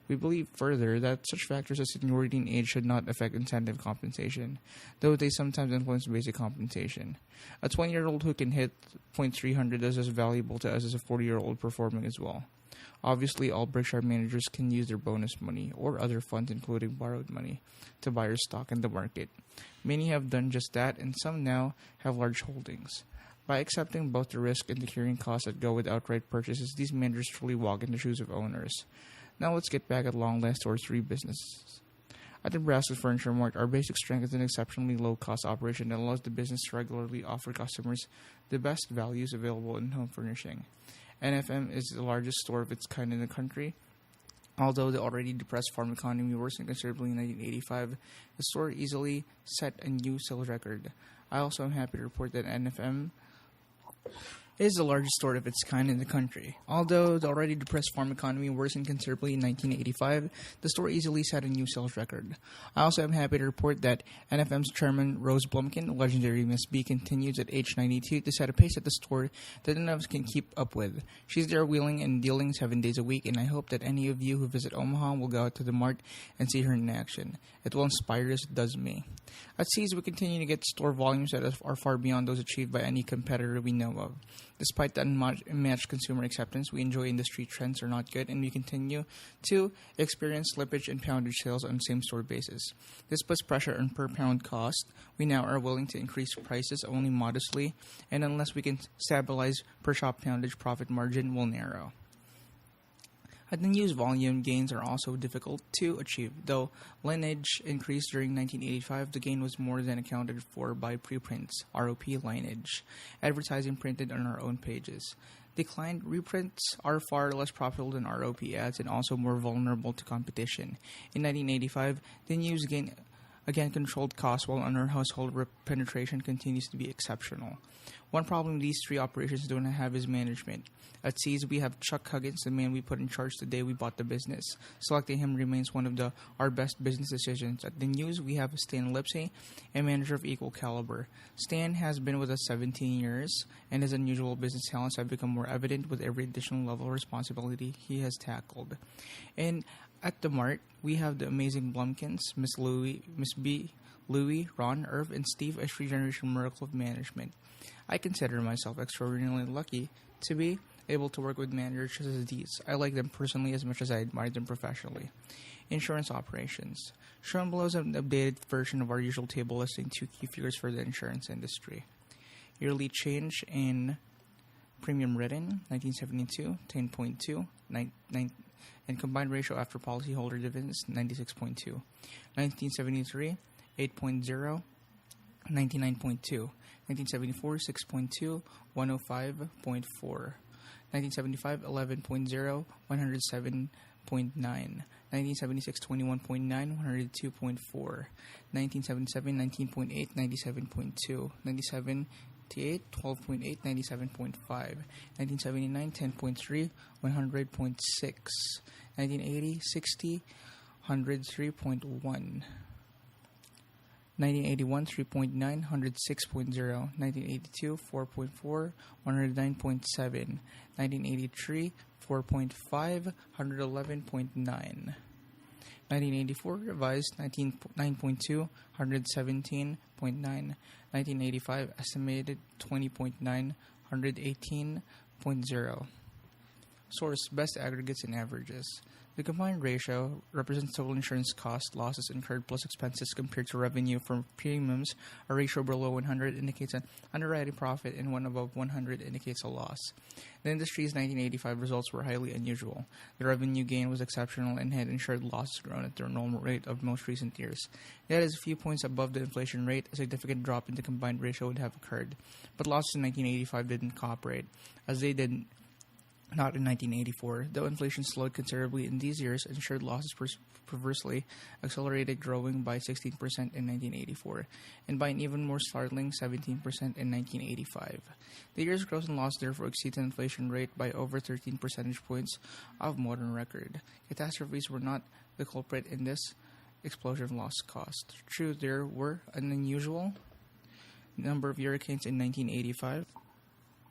We believe further that such factors as seniority and age should not affect incentive compensation, though they sometimes influence basic compensation. A 20-year-old who can hit .300 is as valuable to us as a 40-year-old performing as well. Obviously, all Berkshire managers can use their bonus money or other funds, including borrowed money, to buy or stock in the market. Many have done just that, and some now have large holdings. By accepting both the risk and the carrying costs that go with outright purchases, these managers truly walk in the shoes of owners. Now let's get back at long last to our 3 businesses. At the Nebraska Furniture Mart, our basic strength is an exceptionally low-cost operation that allows the business to regularly offer customers the best values available in home furnishing. NFM is the largest store of its kind in the country. Although the already depressed farm economy worsened considerably in 1985, the store easily set a new sales record. I also am happy to report that NFM is the largest store of its kind in the country. Although the already depressed farm economy worsened considerably in 1985, the store easily set a new sales record. I also am happy to report that NFM's chairman, Rose Blumkin, legendary Miss B, continues at age 92 to set a pace at the store that none of us can keep up with. She's there wheeling and dealing 7 days a week, and I hope that any of you who visit Omaha will go out to the mart and see her in action. It will inspire as it does me. At Seas, we continue to get store volumes that are far beyond those achieved by any competitor we know of. Despite the unmatched consumer acceptance, we enjoy industry trends are not good, and we continue to experience slippage in poundage sales on a same-store basis. This puts pressure on per-pound cost. We now are willing to increase prices only modestly, and unless we can stabilize per-shop poundage, profit margin will narrow. At the news, volume gains are also difficult to achieve. Though lineage increased during 1985, the gain was more than accounted for by preprints, ROP lineage, advertising printed on our own pages. Declined reprints are far less profitable than ROP ads and also more vulnerable to competition. In 1985, the news gain again controlled costs while our household penetration continues to be exceptional. One problem these 3 operations don't have is management. At Seas, we have Chuck Huggins, the man we put in charge the day we bought the business. Selecting him remains one of our best business decisions. At the news, we have Stan Lipsey, a manager of equal caliber. Stan has been with us 17 years, and his unusual business talents have become more evident with every additional level of responsibility he has tackled. And at the Mart, we have the amazing Blumkins, Miss B, Louie, Ron, Irv, and Steve, a 3-generation miracle of management. I consider myself extraordinarily lucky to be able to work with managers such as these. I like them personally as much as I admire them professionally. Insurance operations. Shown below is an updated version of our usual table listing 2 key figures for the insurance industry. Yearly change in premium written, 1972, 10.2, and combined ratio after policyholder dividends, 96.2. 1973, 8.0, 99.2. 1974, 6.2, 105.4. 1975, 11.0, 107.9. 1976, 21.9, 102.4. 1977, 19.8, 97.2. 1978, 12.8, 97.5. 1979, 10.3, 100.6. 1980, 60, 100 3.1, 1981 3.9, 106.0, 1982 4.4, 109.7, 1983 4.5, 111.9. 1984 revised 9.2, 117.9, 1985 estimated 20.9, 118.0. Source: Best Aggregates and Averages. The combined ratio represents total insurance cost, losses incurred plus expenses compared to revenue from premiums. A ratio below 100 indicates an underwriting profit, and one above 100 indicates a loss. The industry's 1985 results were highly unusual. The revenue gain was exceptional and had insured losses grown at their normal rate of most recent years. That is a few points above the inflation rate. A significant drop in the combined ratio would have occurred. But losses in 1985 didn't cooperate, as they did not in 1984. Though inflation slowed considerably in these years, insured losses perversely accelerated, growing by 16% in 1984, and by an even more startling 17% in 1985. The year's growth and loss therefore exceeded the inflation rate by over 13 percentage points of modern record. Catastrophes were not the culprit in this explosion of loss cost. True, there were an unusual number of hurricanes in 1985,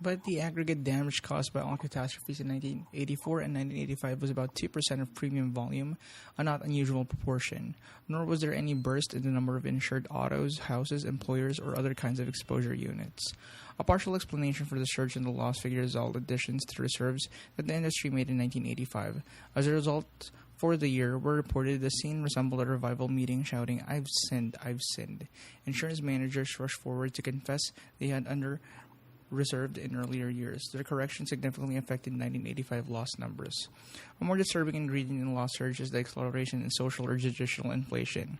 but the aggregate damage caused by all catastrophes in 1984 and 1985 was about 2% of premium volume, a not unusual proportion. Nor was there any burst in the number of insured autos, houses, employers, or other kinds of exposure units. A partial explanation for the surge in the loss figure is all additions to reserves that the industry made in 1985. As a result, for the year, were reported the scene resembled a revival meeting shouting, "I've sinned, I've sinned." Insurance managers rushed forward to confess they had reserved in earlier years. Their correction significantly affected 1985 loss numbers. A more disturbing ingredient in the loss surge is the acceleration in social or judicial inflation.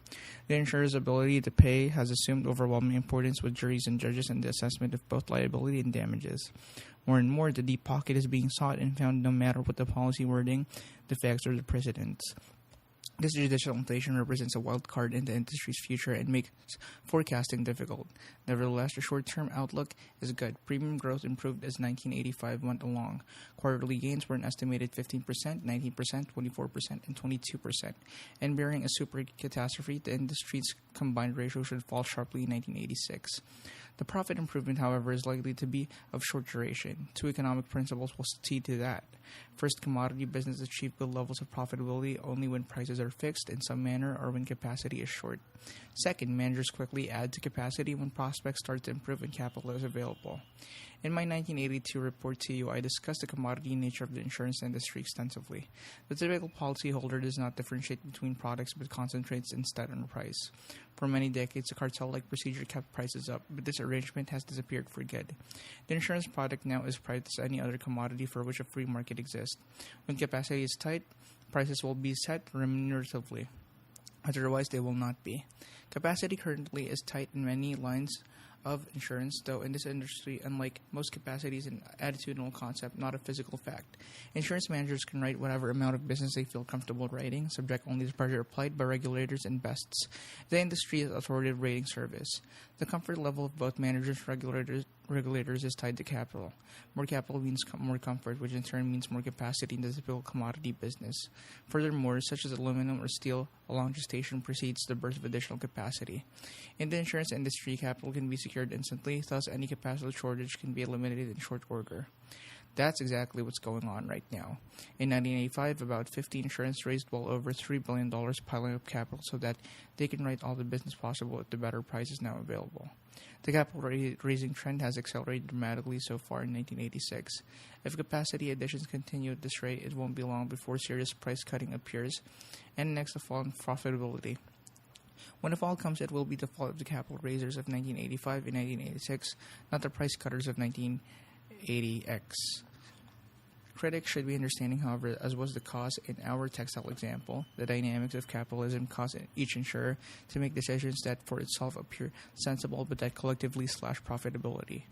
The insurer's ability to pay has assumed overwhelming importance with juries and judges in the assessment of both liability and damages. More and more, the deep pocket is being sought and found no matter what the policy wording, the facts, or the precedents. This judicial inflation represents a wild card in the industry's future and makes forecasting difficult. Nevertheless, the short-term outlook is good. Premium growth improved as 1985 went along. Quarterly gains were an estimated 15%, 19%, 24%, and 22%. And bearing a super catastrophe, the industry's combined ratio should fall sharply in 1986. The profit improvement, however, is likely to be of short duration. Two economic principles will see to that. First, commodity business achieve good levels of profitability only when prices are fixed in some manner or when capacity is short. Second, managers quickly add to capacity when prospects start to improve and capital is available. In my 1982 report to you, I discussed the commodity nature of the insurance industry extensively. The typical policyholder does not differentiate between products but concentrates instead on price. For many decades, a cartel-like procedure kept prices up, but this arrangement has disappeared for good. The insurance product now is priced as any other commodity for which a free market exists. When capacity is tight, prices will be set remuneratively. Otherwise, they will not be. Capacity currently is tight in many lines of insurance, though in this industry, unlike most, capacity is an attitudinal concept, not a physical fact. Insurance managers can write whatever amount of business they feel comfortable writing, subject only to pressure applied by regulators and bests. The industry is authoritative rating service. The comfort level of both managers and regulators is tied to capital. More capital means more comfort, which in turn means more capacity in the typical commodity business. Furthermore, such as aluminum or steel, a long gestation precedes the birth of additional capacity. In the insurance industry, capital can be secured instantly, thus any capacity shortage can be eliminated in short order. That's exactly what's going on right now. In 1985, about 50 insurance raised well over $3 billion, piling up capital so that they can write all the business possible at the better prices now available. The capital raising trend has accelerated dramatically so far in 1986. If capacity additions continue at this rate, it won't be long before serious price cutting appears, and next a fall in profitability. When the fall comes, it will be the fault of the capital raisers of 1985 and 1986, not the price cutters of 1980X. Critics should be understanding, however, as was the cause in our textile example, the dynamics of capitalism cause each insurer to make decisions that for itself appear sensible but that collectively slash profitability.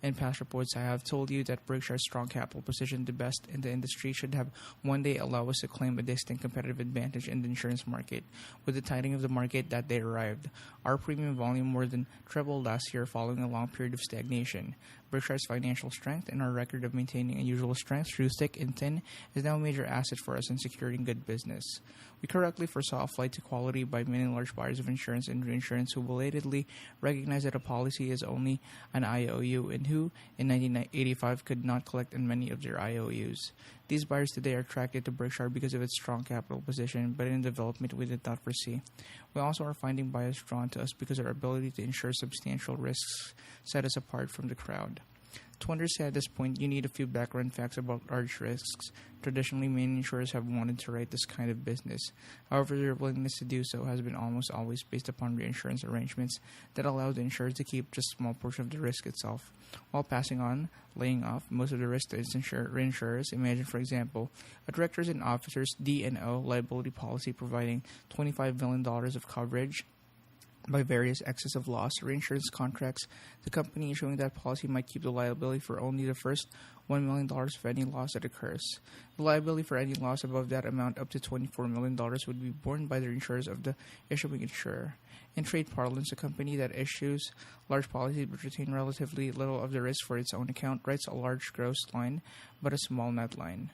In past reports, I have told you that Berkshire's strong capital position, the best in the industry, should have one day allow us to claim a distinct competitive advantage in the insurance market. With the tightening of the market, that day arrived. Our premium volume more than tripled last year following a long period of stagnation. Berkshire's financial strength and our record of maintaining unusual strength through thick and thin is now a major asset for us in securing good business. We correctly foresaw a flight to quality by many large buyers of insurance and reinsurance who belatedly recognized that a policy is only an IOU and who, in 1985, could not collect on many of their IOUs. These buyers today are attracted to Berkshire because of its strong capital position, but in development we did not foresee. We also are finding buyers drawn to us because our ability to insure substantial risks set us apart from the crowd. To understand at this point, you need a few background facts about large risks. Traditionally, many insurers have wanted to write this kind of business. However, their willingness to do so has been almost always based upon reinsurance arrangements that allow the insurer to keep just a small portion of the risk itself, while passing on, laying off, most of the risk to its reinsurers. Imagine, for example, a directors and officers D&O liability policy providing $25 million of coverage by various excess of loss reinsurance contracts. The company issuing that policy might keep the liability for only the first $1 million for any loss that occurs. The liability for any loss above that amount up to $24 million would be borne by the insurers of the issuing insurer. In trade parlance, a company that issues large policies but retain relatively little of the risk for its own account writes a large gross line but a small net line.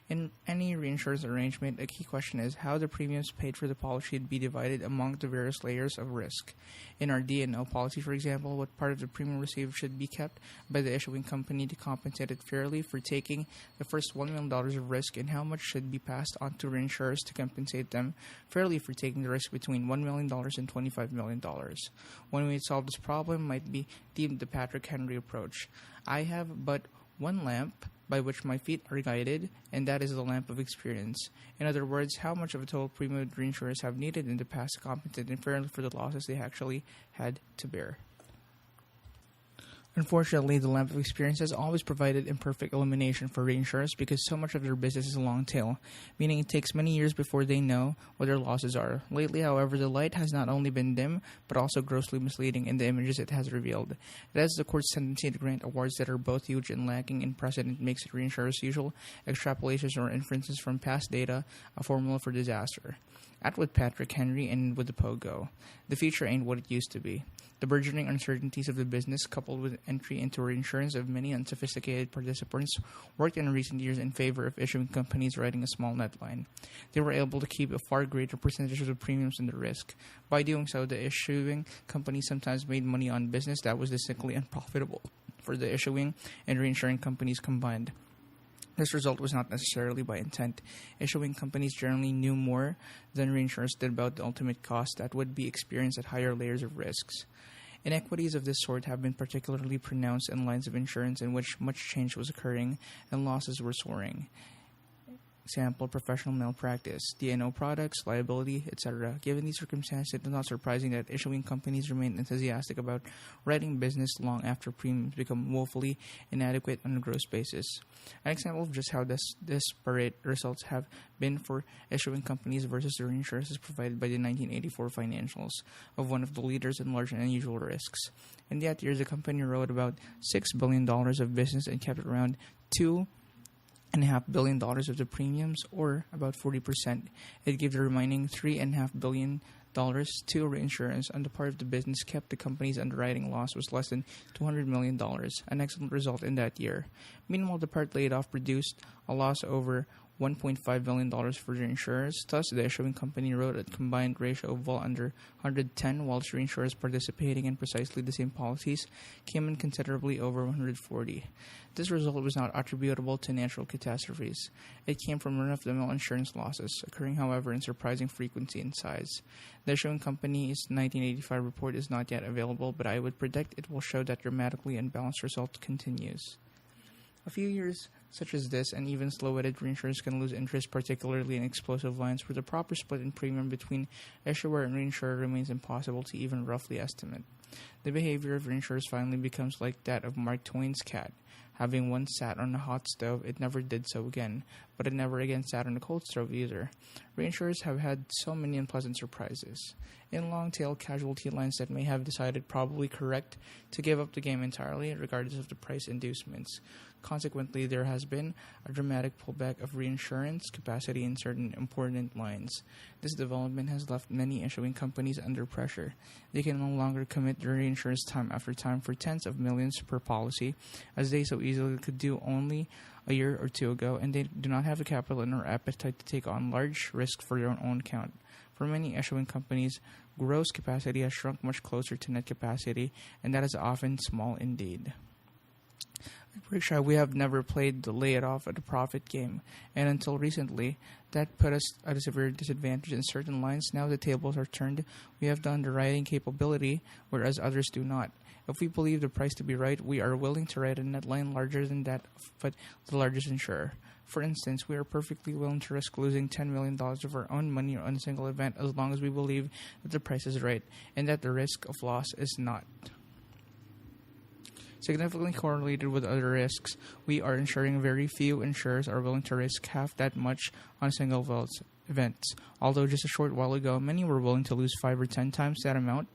In any reinsurance arrangement, a key question is how the premiums paid for the policy should be divided among the various layers of risk. In our D&O policy, for example, what part of the premium received should be kept by the issuing company to compensate it fairly for taking the first $1 million of risk, and how much should be passed on to reinsurers to compensate them fairly for taking the risk between $1 million and $25 million. One way to solve this problem might be deemed the Patrick Henry approach. I have but one lamp by which my feet are guided, and that is the lamp of experience. In other words, how much of a total premium reinsurers have needed in the past to compensate them fairly for the losses they actually had to bear. Unfortunately, the lamp of experience has always provided imperfect illumination for reinsurers because so much of their business is long tail, meaning it takes many years before they know what their losses are. Lately, however, the light has not only been dim, but also grossly misleading in the images it has revealed. It has the court's tendency to grant awards that are both huge and lacking in precedent makes it reinsurers' usual extrapolations or inferences from past data a formula for disaster. Out with Patrick Henry and with the pogo. The future ain't what it used to be. The burgeoning uncertainties of the business, coupled with entry into reinsurance of many unsophisticated participants, worked in recent years in favor of issuing companies writing a small net line. They were able to keep a far greater percentage of the premiums than the risk. By doing so, the issuing companies sometimes made money on business that was distinctly unprofitable for the issuing and reinsuring companies combined. This result was not necessarily by intent. Issuing companies generally knew more than reinsurers did about the ultimate cost that would be experienced at higher layers of risks. Inequities of this sort have been particularly pronounced in lines of insurance in which much change was occurring and losses were soaring. Example, professional malpractice, D&O products, liability, etc. Given these circumstances, it is not surprising that issuing companies remain enthusiastic about writing business long after premiums become woefully inadequate on a gross basis. An example of just how disparate results have been for issuing companies versus the reinsurers is provided by the 1984 financials of one of the leaders in large and unusual risks. In that year, the company wrote about $6 billion of business and kept around $2.5 billion of the premiums, or about 40%. It gave the remaining $3.5 billion to reinsurance, and the part of the business kept the company's underwriting loss was less than $200 million, an excellent result in that year. Meanwhile, the part laid off produced a loss over $1.5 billion for the insurers. Thus, the issuing company wrote a combined ratio of well under 110, whilst reinsurers participating in precisely the same policies came in considerably over 140. This result was not attributable to natural catastrophes. It came from run-of-the-mill insurance losses, occurring, however, in surprising frequency and size. The issuing company's 1985 report is not yet available, but I would predict it will show that dramatically unbalanced result continues. A few years such as this, and even slow-witted reinsurers can lose interest, particularly in explosive lines where the proper split in premium between issuer and reinsurer remains impossible to even roughly estimate. The behavior of reinsurers finally becomes like that of Mark Twain's cat. Having once sat on a hot stove, it never did so again. but it never again sat on a cold stove either. Reinsurers have had so many unpleasant surprises. In long-tail casualty lines that may have decided, probably correct, to give up the game entirely, regardless of the price inducements. Consequently, there has been a dramatic pullback of reinsurance capacity in certain important lines. This development has left many issuing companies under pressure. They can no longer commit their reinsurance time after time for tens of millions per policy, as they so easily could do only a year or two ago, and they do not have the capital nor appetite to take on large risks for their own account. For many issuing companies, gross capacity has shrunk much closer to net capacity, and that is often small indeed. At Berkshire, we have never played the lay it off at a profit game, and until recently, that put us at a severe disadvantage in certain lines. Now the tables are turned. We have the underwriting capability, whereas others do not. If we believe the price to be right, we are willing to write a net line larger than that of the largest insurer. For instance, we are perfectly willing to risk losing $10 million of our own money on a single event as long as we believe that the price is right and that the risk of loss is not. Significantly correlated with other risks, we are ensuring very few insurers are willing to risk half that much on single events. Although just a short while ago, many were willing to lose 5 or 10 times that amount,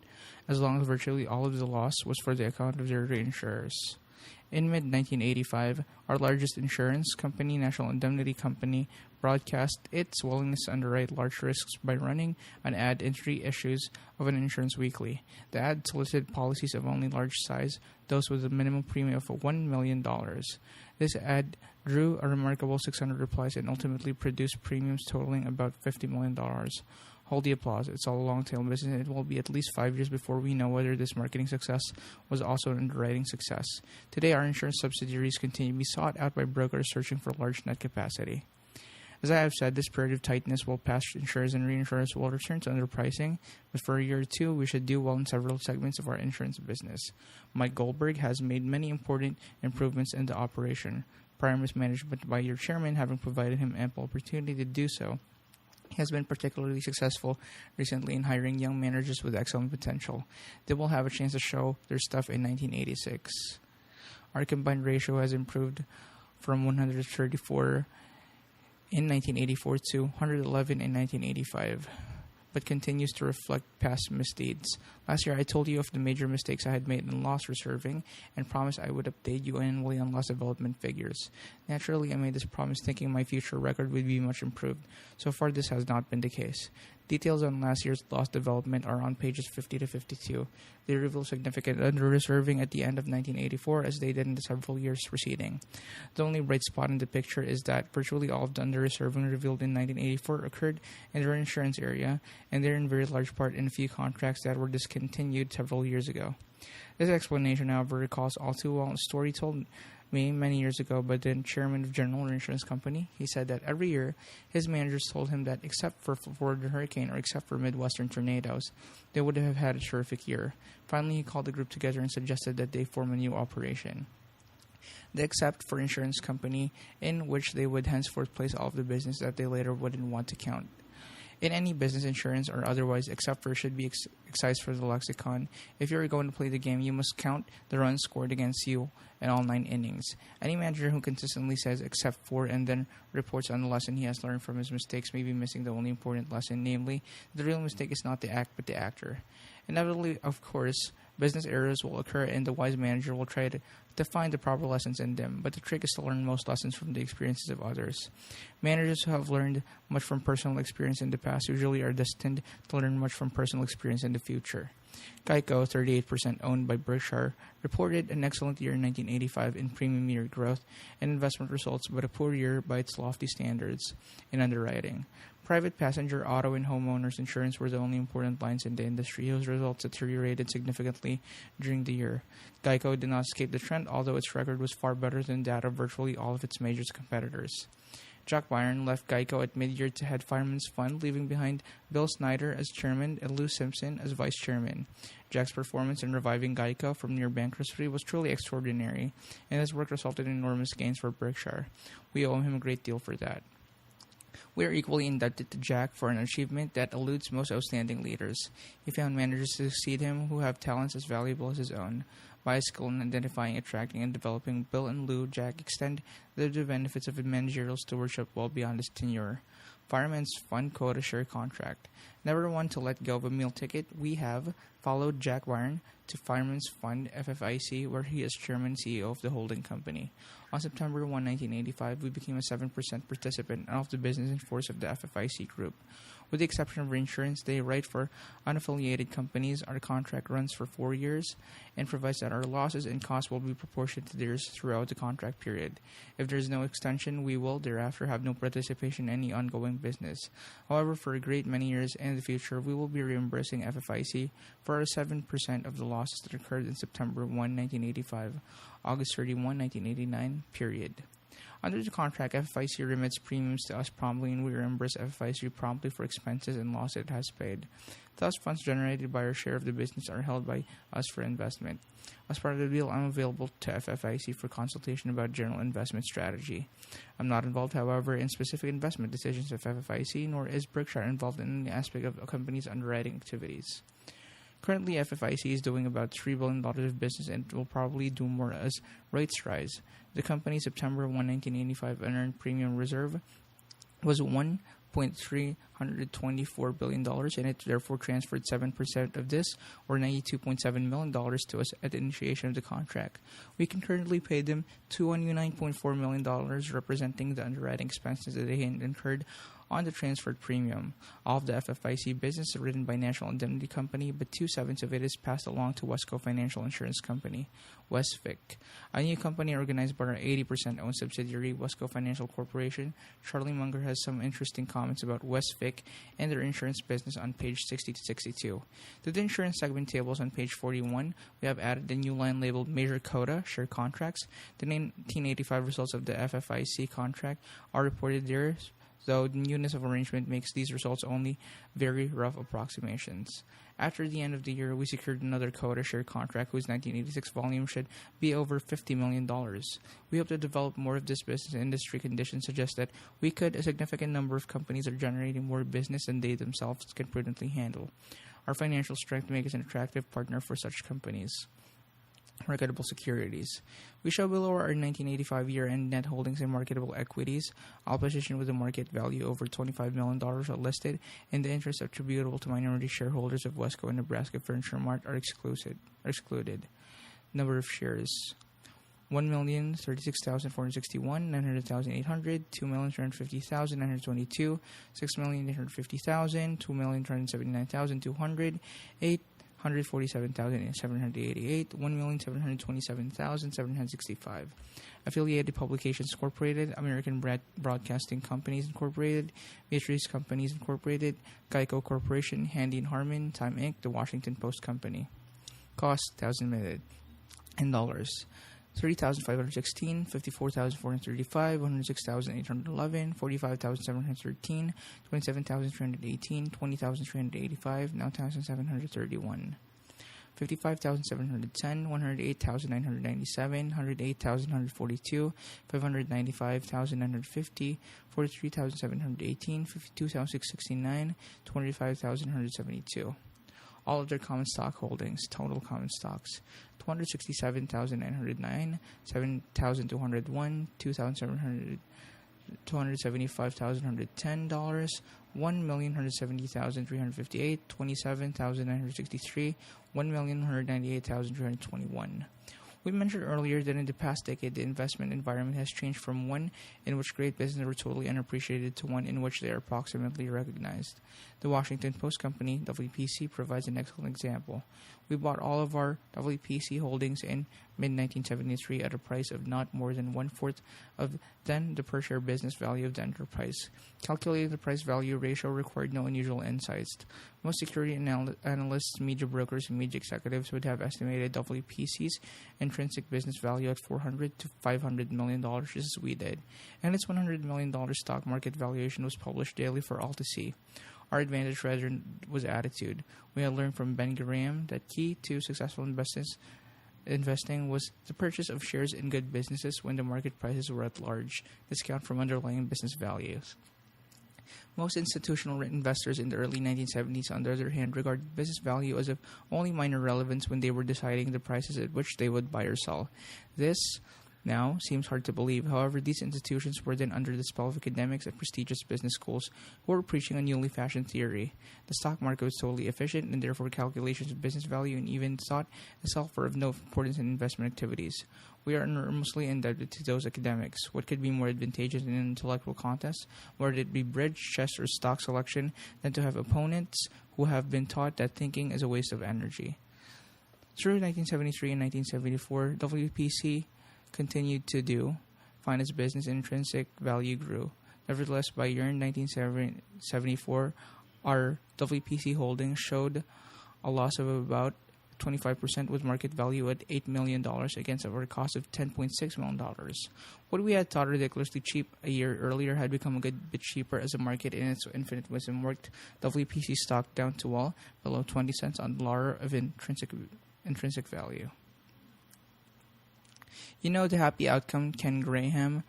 as long as virtually all of the loss was for the account of their reinsurers. In mid-1985, our largest insurance company, National Indemnity Company, broadcast its willingness to underwrite large risks by running an ad in 3 issues of an insurance weekly. The ad solicited policies of only large size, those with a minimum premium of $1 million. This ad drew a remarkable 600 replies and ultimately produced premiums totaling about $50 million. Hold the applause. It's all a long-tail business, and it will be at least 5 years before we know whether this marketing success was also an underwriting success. Today, our insurance subsidiaries continue to be sought out by brokers searching for large net capacity. As I have said, this period of tightness will pass. Insurers and reinsurers will return to underpricing, but for a year or two, we should do well in several segments of our insurance business. Mike Goldberg has made many important improvements in the operation, prior mismanagement by your chairman having provided him ample opportunity to do so. He has been particularly successful recently in hiring young managers with excellent potential. They will have a chance to show their stuff in 1986. Our combined ratio has improved from 134 in 1984 to 111 in 1985, but continues to reflect past misdeeds. Last year, I told you of the major mistakes I had made in loss reserving and promised I would update you annually on loss development figures. Naturally, I made this promise thinking my future record would be much improved. So far, this has not been the case. Details on last year's loss development are on pages 50 to 52. They reveal significant under-reserving at the end of 1984 as they did in the several years preceding. The only bright spot in the picture is that virtually all of the under-reserving revealed in 1984 occurred in the reinsurance area, and they're in very large part in a few contracts that were discontinued several years ago. This explanation, however, recalls all too well a story told me many years ago by the chairman of General Insurance Company. He said that every year his managers told him that except for Florida hurricane or except for Midwestern tornadoes, they would have had a terrific year. Finally, he called the group together and suggested that they form a new operation, the Except for Insurance Company, in which they would henceforth place all of the business that they later wouldn't want to count. In any business, insurance or otherwise, except for should be excised for the lexicon. If you're going to play the game, you must count the runs scored against you in all 9 innings. Any manager who consistently says except for and then reports on the lesson he has learned from his mistakes may be missing the only important lesson, namely, the real mistake is not the act but the actor. Inevitably, of course, business errors will occur and the wise manager will try to find the proper lessons in them, but the trick is to learn most lessons from the experiences of others. Managers who have learned much from personal experience in the past usually are destined to learn much from personal experience in the future. Geico, 38% owned by Berkshire, reported an excellent year in 1985 in premium year growth and investment results, but a poor year by its lofty standards in underwriting. Private passenger, auto, and homeowners insurance were the only important lines in the industry whose results deteriorated significantly during the year. Geico did not escape the trend, although its record was far better than that of virtually all of its major competitors. Jack Byron left Geico at mid-year to head Fireman's Fund, leaving behind Bill Snyder as chairman and Lou Simpson as vice chairman. Jack's performance in reviving Geico from near bankruptcy was truly extraordinary, and his work resulted in enormous gains for Berkshire. We owe him a great deal for that. We are equally indebted to Jack for an achievement that eludes most outstanding leaders. He found managers to succeed him who have talents as valuable as his own. By his skill in identifying, attracting, and developing Bill and Lou, Jack extended the benefits of managerial stewardship well beyond his tenure. Fireman's Fund Quota Share Contract. Never one to let go of a meal ticket, we have followed Jack Warren to Fireman's Fund FFIC, where he is chairman and CEO of the holding company. On September 1, 1985, we became a 7% participant of the business in force of the FFIC group. With the exception of reinsurance, they write for unaffiliated companies. Our contract runs for 4 years and provides that our losses and costs will be proportionate to theirs throughout the contract period. If there is no extension, we will thereafter have no participation in any ongoing business. However, for a great many years in the future, we will be reimbursing FFIC for our 7% of the losses that occurred in September 1, 1985, August 31, 1989, period. Under the contract, FFIC remits premiums to us promptly, and we reimburse FFIC promptly for expenses and loss it has paid. Thus, funds generated by our share of the business are held by us for investment. As part of the deal, I'm available to FFIC for consultation about general investment strategy. I'm not involved, however, in specific investment decisions of FFIC, nor is Berkshire involved in any aspect of a company's underwriting activities. Currently, FFIC is doing about $3 billion of business and will probably do more as rates rise. The company's September 1, 1985 unearned premium reserve was $1.324 billion, and it therefore transferred 7% of this, or $92.7 million, to us at the initiation of the contract. We concurrently paid them $209.4 million, representing the underwriting expenses that they had incurred on the transferred premium. All of the FFIC business is written by National Indemnity Company, but 2/7 of it is passed along to Wesco Financial Insurance Company, WesFic, a new company organized by our 80% owned subsidiary, Wesco Financial Corporation. Charlie Munger has some interesting comments about WesFic and their insurance business on page 60 to 62. To the insurance segment tables on page 41, we have added the new line labeled Major Quota Share Contracts. The 1985 results of the FFIC contract are reported there, though the newness of arrangement makes these results only very rough approximations. After the end of the year, we secured another quota share contract whose 1986 volume should be over $50 million. We hope to develop more of this business. Industry conditions suggest that a significant number of companies are generating more business than they themselves can prudently handle. Our financial strength makes us an attractive partner for such companies. Marketable securities. We show below our 1985 year-end net holdings in marketable equities. All positions with a market value over $25 million are listed, and the interests attributable to minority shareholders of Wesco and Nebraska Furniture Mart are excluded. Number of shares: 1,036,461, 900,800, 2,350,922, 6,850,000, 2,379,200, 147,788, 1,727,765. Affiliated Publications Incorporated, American Broadcasting Companies Incorporated, Beatrice Companies Incorporated, Geico Corporation, Handy and Harman, Time Inc., The Washington Post Company. Cost, 1,000 minute. In dollars: 30,516, 54,435, 106,811, 45,713, 27,318, 20,385, 9,731. 55,710, 108,997, 108,142, 595,950, 43,718, 52,669, 25,172. All of their common stock holdings, total common stocks: 267,909, 7,201, 275,110, $1,170,358, 27,963, 1,198,321. We mentioned earlier that in the past decade, the investment environment has changed from one in which great businesses were totally unappreciated to one in which they are approximately recognized. The Washington Post Company, WPC, provides an excellent example. We bought all of our WPC holdings in mid-1973 at a price of not more than one-fourth of then the per share business value of the enterprise. Calculating the price-value ratio required no unusual insights. Most security analysts, media brokers, and media executives would have estimated WPC's intrinsic business value at $400 to $500 million, just as we did, and its $100 million stock market valuation was published daily for all to see. Our advantage rather was attitude. We had learned from Ben Graham that key to successful investing was the purchase of shares in good businesses when the market prices were at large discount from underlying business values. Most institutional investors in the early 1970s, on the other hand, regarded business value as of only minor relevance when they were deciding the prices at which they would buy or sell. This now seems hard to believe. However, these institutions were then under the spell of academics at prestigious business schools who were preaching a newly fashioned theory. The stock market was totally efficient, and therefore calculations of business value and even thought itself were of no importance in investment activities. We are enormously indebted to those academics. What could be more advantageous in an intellectual contest, whether it be bridge, chess, or stock selection, than to have opponents who have been taught that thinking is a waste of energy? Through 1973 and 1974, WPC continued to find its business intrinsic value grew. Nevertheless, by year 1974, our WPC holdings showed a loss of about 25% with market value at $8 million against our cost of $10.6 million. What we had thought ridiculously cheap a year earlier had become a good bit cheaper as the market in its infinite wisdom worked WPC stock down to well below 20 cents on the ladder of intrinsic value. You know the happy outcome. Ken Graham,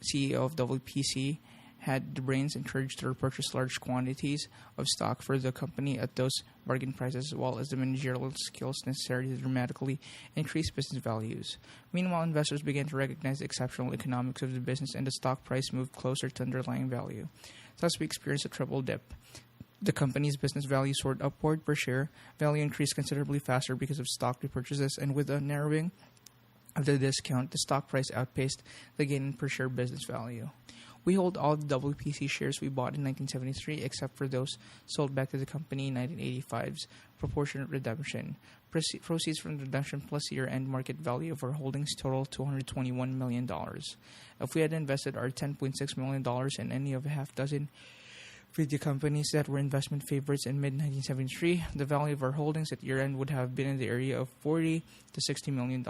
CEO of WPC, had the brains and courage to repurchase large quantities of stock for the company at those bargain prices, as well as the managerial skills necessary to dramatically increase business values. Meanwhile, investors began to recognize the exceptional economics of the business, and the stock price moved closer to underlying value. Thus, we experienced a triple dip. The company's business value soared upward per share, value increased considerably faster because of stock repurchases, and with a narrowing of the discount, the stock price outpaced the gain in per share business value. We hold all the WPC shares we bought in 1973 except for those sold back to the company in 1985's proportionate redemption. Proceeds from the redemption plus year-end market value of our holdings total $221 million. If we had invested our $10.6 million in any of a half dozen video companies that were investment favorites in mid-1973, the value of our holdings at year-end would have been in the area of $40 to $60 million.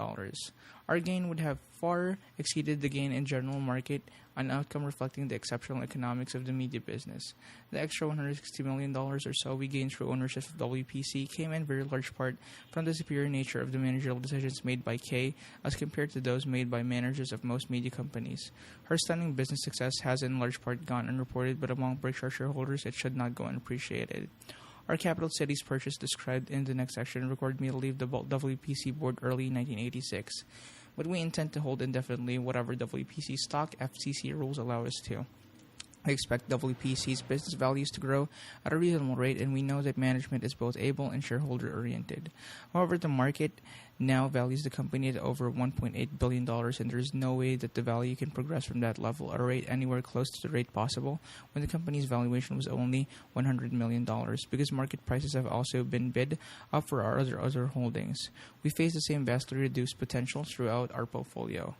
Our gain would have far exceeded the gain in general market, an outcome reflecting the exceptional economics of the media business. The extra $160 million or so we gained through ownership of WPC came in very large part from the superior nature of the managerial decisions made by Kay as compared to those made by managers of most media companies. Her stunning business success has in large part gone unreported, but among Berkshire shareholders it should not go unappreciated. Our capital cities purchase described in the next section required me to leave the WPC board early 1986. But we intend to hold indefinitely whatever WPC stock FCC rules allow us to. We expect WPC's business values to grow at a reasonable rate, and we know that management is both able and shareholder-oriented. However, the market now values the company at over $1.8 billion, and there is no way that the value can progress from that level or rate anywhere close to the rate possible when the company's valuation was only $100 million, because market prices have also been bid up for our other holdings. We face the same vastly reduced potential throughout our portfolio.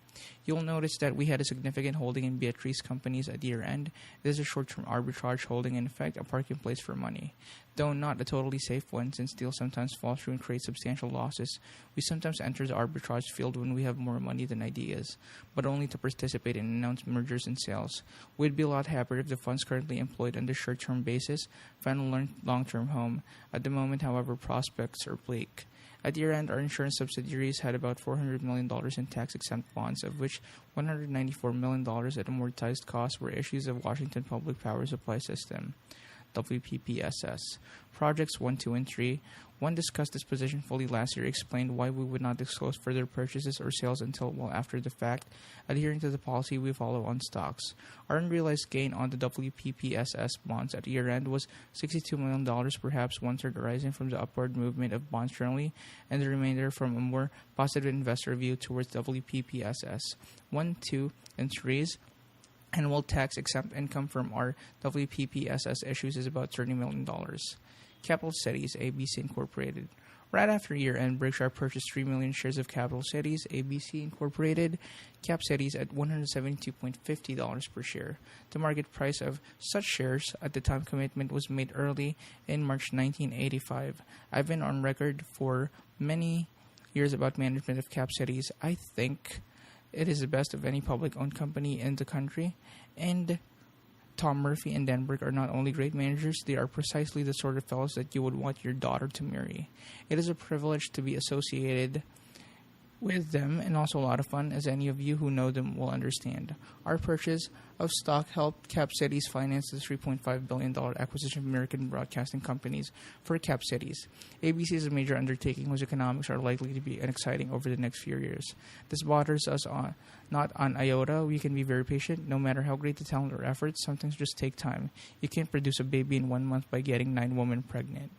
You'll notice that we had a significant holding in Beatrice companies at year-end. It is a short-term arbitrage holding, in effect, a parking place for money. Though not a totally safe one, since deals sometimes fall through and create substantial losses, we sometimes enter the arbitrage field when we have more money than ideas, but only to participate in announced mergers and sales. We'd be a lot happier if the funds currently employed on the short-term basis found a long-term home. At the moment, however, prospects are bleak. At year-end, our insurance subsidiaries had about $400 million in tax-exempt bonds, of which $194 million at amortized cost were issues of Washington Public Power Supply System, WPPSS. Projects 1, 2, and 3. One discussed this position fully last year, explained why we would not disclose further purchases or sales until well after the fact, adhering to the policy we follow on stocks. Our unrealized gain on the WPPSS bonds at year-end was $62 million, perhaps one-third arising from the upward movement of bonds generally, and the remainder from a more positive investor view towards WPPSS. 1, 2, and 3's annual tax-exempt income from our WPPSS issues is about $30 million. Capital Cities, ABC Incorporated. Right after year-end, Berkshire purchased 3 million shares of Capital Cities, ABC Incorporated, Cap Cities at $172.50 per share. The market price of such shares at the time commitment was made early in March 1985. I've been on record for many years about management of Cap Cities. I think it is the best of any public-owned company in the country, and Tom Murphy and Dan Burke are not only great managers, they are precisely the sort of fellows that you would want your daughter to marry. It is a privilege to be associated with them, and also a lot of fun, as any of you who know them will understand. Our purchase of stock helped Cap Cities finance the $3.5 billion acquisition of American broadcasting companies for Cap Cities. ABC is a major undertaking whose economics are likely to be exciting over the next few years. This bothers us not on iota. We can be very patient. No matter how great the talent or effort, some things just take time. You can't produce a baby in 1 month by getting 9 women pregnant.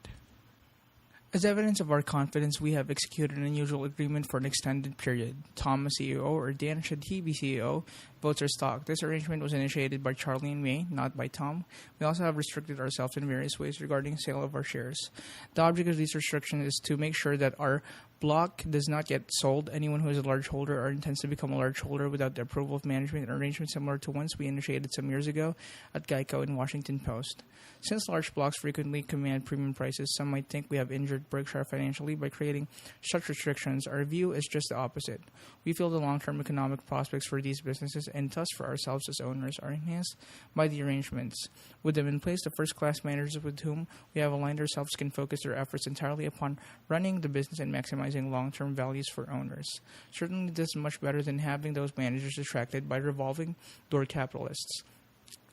As evidence of our confidence, we have executed an unusual agreement for an extended period. Tom, a CEO, or Dan, should he be CEO, votes our stock. This arrangement was initiated by Charlie and me, not by Tom. We also have restricted ourselves in various ways regarding sale of our shares. The object of these restrictions is to make sure that our block does not get sold. Anyone who is a large holder or intends to become a large holder without the approval of management, an arrangement similar to ones we initiated some years ago at Geico and Washington Post. Since large blocks frequently command premium prices, some might think we have injured Berkshire financially by creating such restrictions. Our view is just the opposite. We feel the long-term economic prospects for these businesses and thus for ourselves as owners are enhanced by the arrangements. With them in place, the first-class managers with whom we have aligned ourselves can focus their efforts entirely upon running the business and maximizing long-term values for owners. Certainly, this is much better than having those managers distracted by revolving door capitalists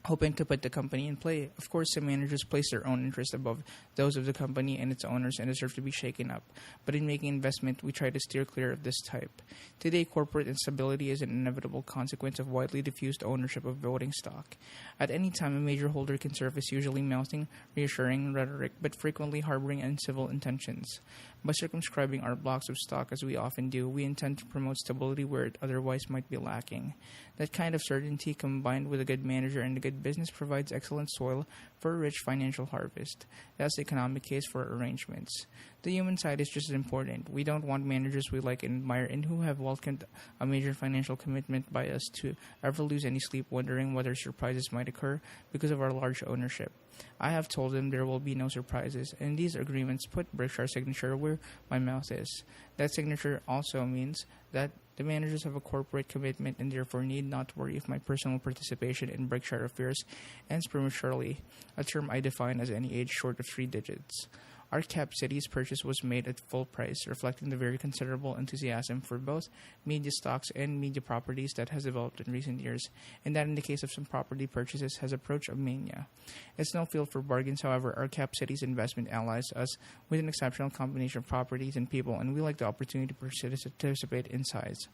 hoping to put the company in play. Of course, some managers place their own interests above those of the company and its owners and deserve to be shaken up. But in making investment, we try to steer clear of this type. Today, corporate instability is an inevitable consequence of widely diffused ownership of voting stock. At any time, a major holder can surface usually mouthing reassuring rhetoric, but frequently harboring uncivil intentions. By circumscribing our blocks of stock, as we often do, we intend to promote stability where it otherwise might be lacking. That kind of certainty, combined with a good manager and a good business, provides excellent soil for a rich financial harvest. That's the economic case for arrangements. The human side is just as important. We don't want managers we like and admire and who have welcomed a major financial commitment by us to ever lose any sleep wondering whether surprises might occur because of our large ownership. I have told them there will be no surprises, and these agreements put Berkshire signature where my mouth is. That signature also means that the managers have a corporate commitment and therefore need not worry if my personal participation in Berkshire affairs ends prematurely, a term I define as any age short of 3 digits. Our Cap Cities purchase was made at full price, reflecting the very considerable enthusiasm for both media stocks and media properties that has developed in recent years, and that in the case of some property purchases has approached a mania. It's no field for bargains, however. Our Cap Cities investment allies us with an exceptional combination of properties and people, and we like the opportunity to participate in size.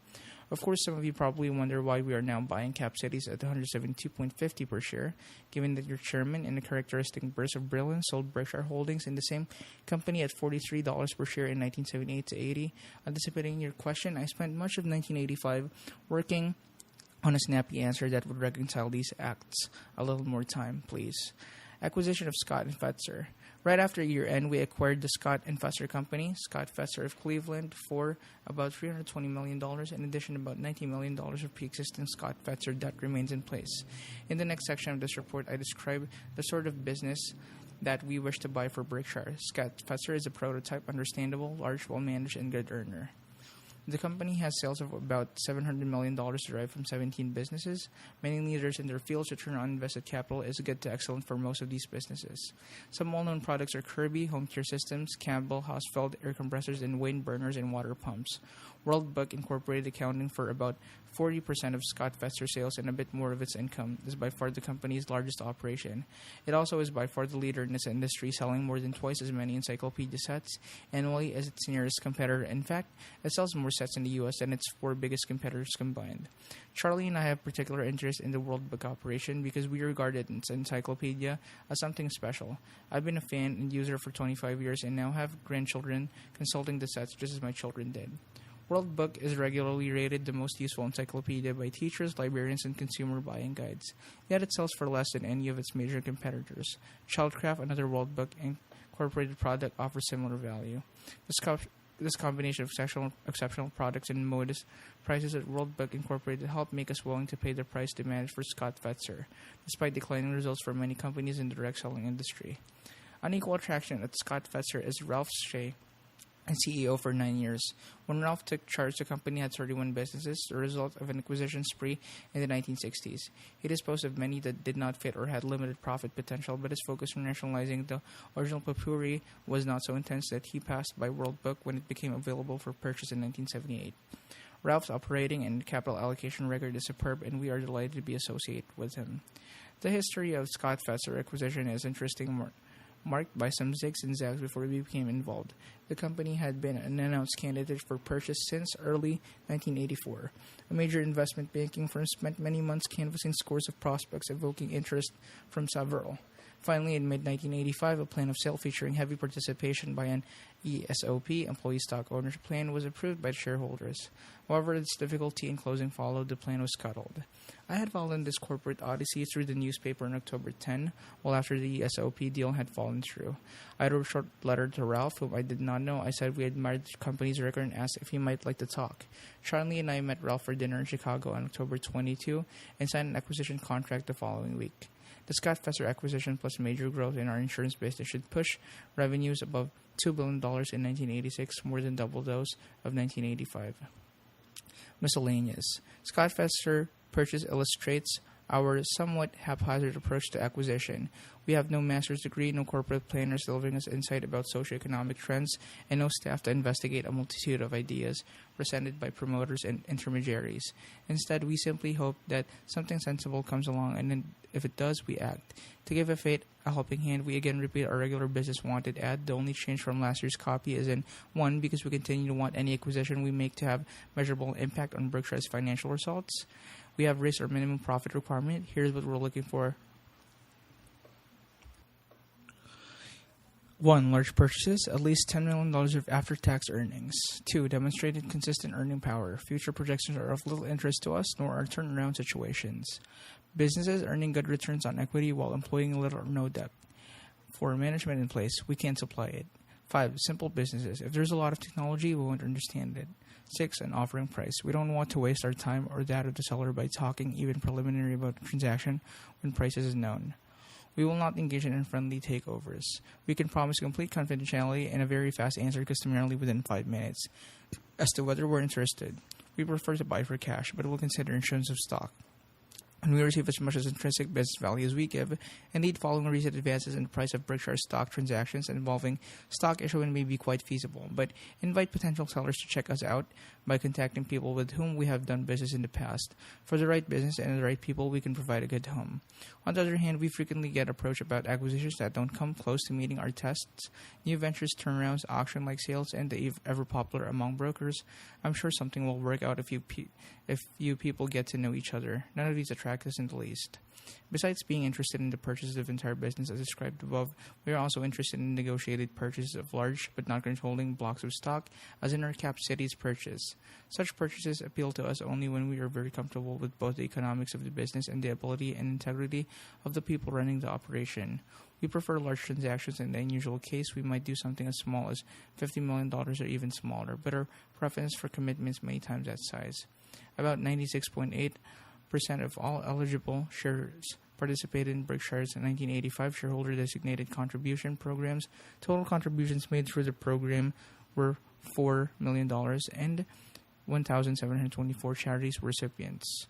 Of course, some of you probably wonder why we are now buying Cap Cities at $172.50 per share, given that your chairman, in a characteristic burst of brilliance, sold Berkshire holdings in the same company at $43 per share in 1978 to 80. Anticipating your question, I spent much of 1985 working on a snappy answer that would reconcile these acts. A little more time, please. Acquisition of Scott & Fetzer. Right after year-end, we acquired the Scott & Fetzer Company, Scott Fetzer of Cleveland, for about $320 million. In addition, about $90 million of pre-existing Scott Fetzer debt remains in place. In the next section of this report, I describe the sort of business that we wish to buy for Berkshire. Scott Fetzer is a prototype, understandable, large, well-managed, and good earner. The company has sales of about $700 million derived from 17 businesses. Many leaders in their fields, return on invested capital is good to excellent for most of these businesses. Some well-known products are Kirby, Home Care Systems, Campbell, Hausfeld, air compressors, and Wayne burners and water pumps. World Book Incorporated, accounting for about 40% of Scott Fetzer sales and a bit more of its income, is by far the company's largest operation. It also is by far the leader in its industry, selling more than twice as many encyclopedia sets annually as its nearest competitor. In fact, it sells more sets in the U.S. than its 4 biggest competitors combined. Charlie and I have particular interest in the World Book operation because we regard its encyclopedia as something special. I've been a fan and user for 25 years and now have grandchildren consulting the sets just as my children did. World Book is regularly rated the most useful encyclopedia by teachers, librarians, and consumer buying guides. Yet it sells for less than any of its major competitors. Childcraft, another World Book Incorporated product, offers similar value. This combination of exceptional products and modest prices at World Book Incorporated help make us willing to pay the price demanded for Scott Fetzer, despite declining results for many companies in the direct selling industry. Unequal attraction at Scott Fetzer is Ralph Shea, and CEO for 9 years. When Ralph took charge, the company had 31 businesses, the result of an acquisition spree in the 1960s. He disposed of many that did not fit or had limited profit potential, but his focus on rationalizing the original potpourri was not so intense that he passed by World Book when it became available for purchase in 1978. Ralph's operating and capital allocation record is superb, and we are delighted to be associated with him. The history of Scott Fetzer acquisition is interesting, marked by some zigs and zags before we became involved. The company had been an announced candidate for purchase since early 1984. A major investment banking firm spent many months canvassing scores of prospects, evoking interest from several. Finally, in mid-1985, a plan of sale featuring heavy participation by an ESOP, employee stock ownership plan, was approved by shareholders. However, its difficulty in closing followed. The plan was scuttled. I had followed this corporate odyssey through the newspaper on October 10, while after the ESOP deal had fallen through. I wrote a short letter to Ralph, whom I did not know. I said we admired the company's record and asked if he might like to talk. Charlie and I met Ralph for dinner in Chicago on October 22 and signed an acquisition contract the following week. The Scott Fetzer acquisition plus major growth in our insurance business should push revenues above $2 billion in 1986, more than double those of 1985. Miscellaneous. Scott Fetzer purchase illustrates our somewhat haphazard approach to acquisition. We have no master's degree, no corporate planners delivering us insight about socioeconomic trends, and no staff to investigate a multitude of ideas presented by promoters and intermediaries. Instead, we simply hope that something sensible comes along, and then if it does, we act. To give a fate a helping hand, we again repeat our regular business wanted ad. The only change from last year's copy is in 1, because we continue to want any acquisition we make to have measurable impact on Berkshire's financial results. We have raised our minimum profit requirement. Here's what we're looking for. 1. Large purchases, at least $10 million of after-tax earnings. 2. Demonstrated consistent earning power. Future projections are of little interest to us, nor are turnaround situations. Businesses earning good returns on equity while employing little or no debt. 4. Management in place. We can't supply it. 5. Simple businesses. If there's a lot of technology, we won't understand it. 6. An offering price. We don't want to waste our time or that of the seller by talking even preliminary about the transaction when price is known. We will not engage in unfriendly takeovers. We can promise complete confidentiality and a very fast answer customarily within 5 minutes. As to whether we're interested, we prefer to buy for cash, but we'll consider insurance of stock. And we receive as much as intrinsic business value as we give. Indeed, following recent advances in the price of Berkshire stock transactions involving stock issuing may be quite feasible, but invite potential sellers to check us out by contacting people with whom we have done business in the past. For the right business and the right people, we can provide a good home. On the other hand, we frequently get approached about acquisitions that don't come close to meeting our tests, new ventures, turnarounds, auction-like sales, and the ever-popular among brokers. I'm sure something will work out if you people get to know each other. None of these attract us in the least. Besides being interested in the purchases of entire business as described above, we are also interested in negotiated purchases of large but not controlling blocks of stock, as in our Cap Cities purchase. Such purchases appeal to us only when we are very comfortable with both the economics of the business and the ability and integrity of the people running the operation. We prefer large transactions. In the unusual case, we might do something as small as $50 million or even smaller, but our preference for commitments many times that size. About 96.8% of all eligible shares participated in Berkshire's 1985 shareholder-designated contribution programs. Total contributions made through the program were $4 million, and 1,724 charities were recipients.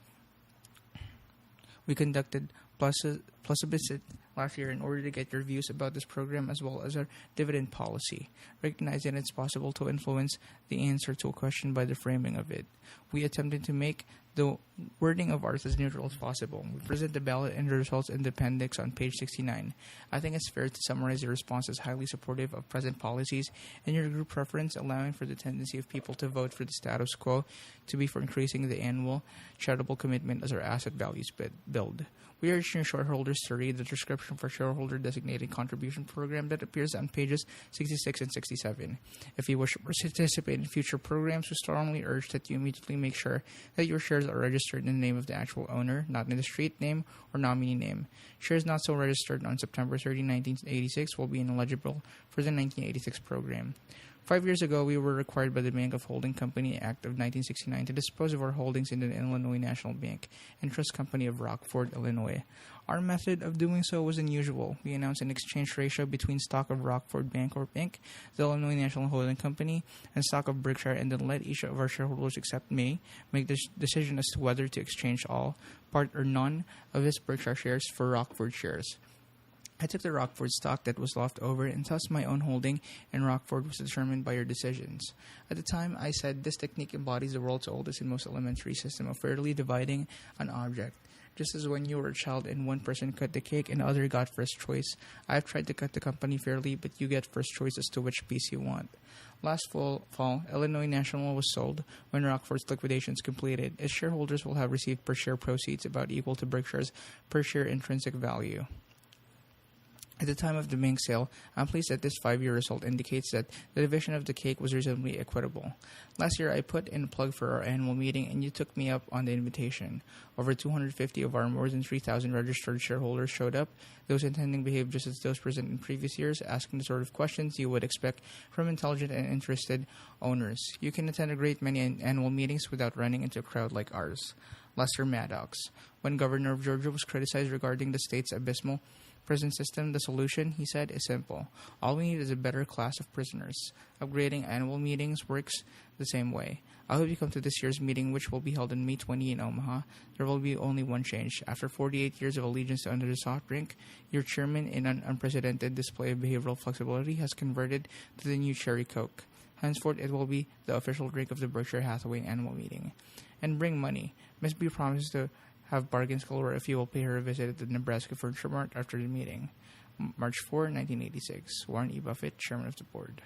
We conducted plebiscite last year in order to get your views about this program as well as our dividend policy. Recognizing it's possible to influence the answer to a question by the framing of it, we attempted to make the wording of ours as neutral as possible. We present the ballot and the results in the appendix on page 69. I think it's fair to summarize your response as highly supportive of present policies and your group preference, allowing for the tendency of people to vote for the status quo to be for increasing the annual charitable commitment as our asset values build. We urge your shareholders to read the description for shareholder designated contribution program that appears on pages 66 and 67. If you wish to participate in future programs, we strongly urge that you immediately make sure that your shares are registered in the name of the actual owner, not in the street name or nominee name. Shares not so registered on September 30, 1986 will be ineligible for the 1986 program. 5 years ago, we were required by the Bank of Holding Company Act of 1969 to dispose of our holdings in the Illinois National Bank and Trust Company of Rockford, Illinois. Our method of doing so was unusual. We announced an exchange ratio between stock of Rockford Bancorp Inc., the Illinois National Holding Company, and stock of Berkshire, and then let each of our shareholders except me make the decision as to whether to exchange all, part, or none of his Berkshire shares for Rockford shares. I took the Rockford stock that was left over, and thus my own holding in Rockford was determined by your decisions. At the time, I said this technique embodies the world's oldest and most elementary system of fairly dividing an object. Just as when you were a child and one person cut the cake and the other got first choice, I have tried to cut the company fairly, but you get first choice as to which piece you want. Last fall, Illinois National was sold. When Rockford's liquidation is completed, its shareholders will have received per share proceeds about equal to Berkshire's per share intrinsic value. At the time of the bank sale, I'm pleased that this 5-year result indicates that the division of the cake was reasonably equitable. Last year, I put in a plug for our annual meeting, and you took me up on the invitation. Over 250 of our more than 3,000 registered shareholders showed up. Those attending behaved just as those present in previous years, asking the sort of questions you would expect from intelligent and interested owners. You can attend a great many annual meetings without running into a crowd like ours. Lester Maddox. When Governor of Georgia was criticized regarding the state's abysmal prison system, the solution, he said, is simple. All we need is a better class of prisoners. Upgrading annual meetings works the same way. I hope you come to this year's meeting, which will be held on May 20 in Omaha. There will be only one change. After 48 years of allegiance to under the soft drink, your chairman, in an unprecedented display of behavioral flexibility, has converted to the new Cherry Coke. Henceforth, it will be the official drink of the Berkshire Hathaway annual meeting. And bring money. Ms. B promises to have bargains galore if you will pay her a visit at the Nebraska Furniture Mart after the meeting. March 4, 1986. Warren E. Buffett, Chairman of the Board.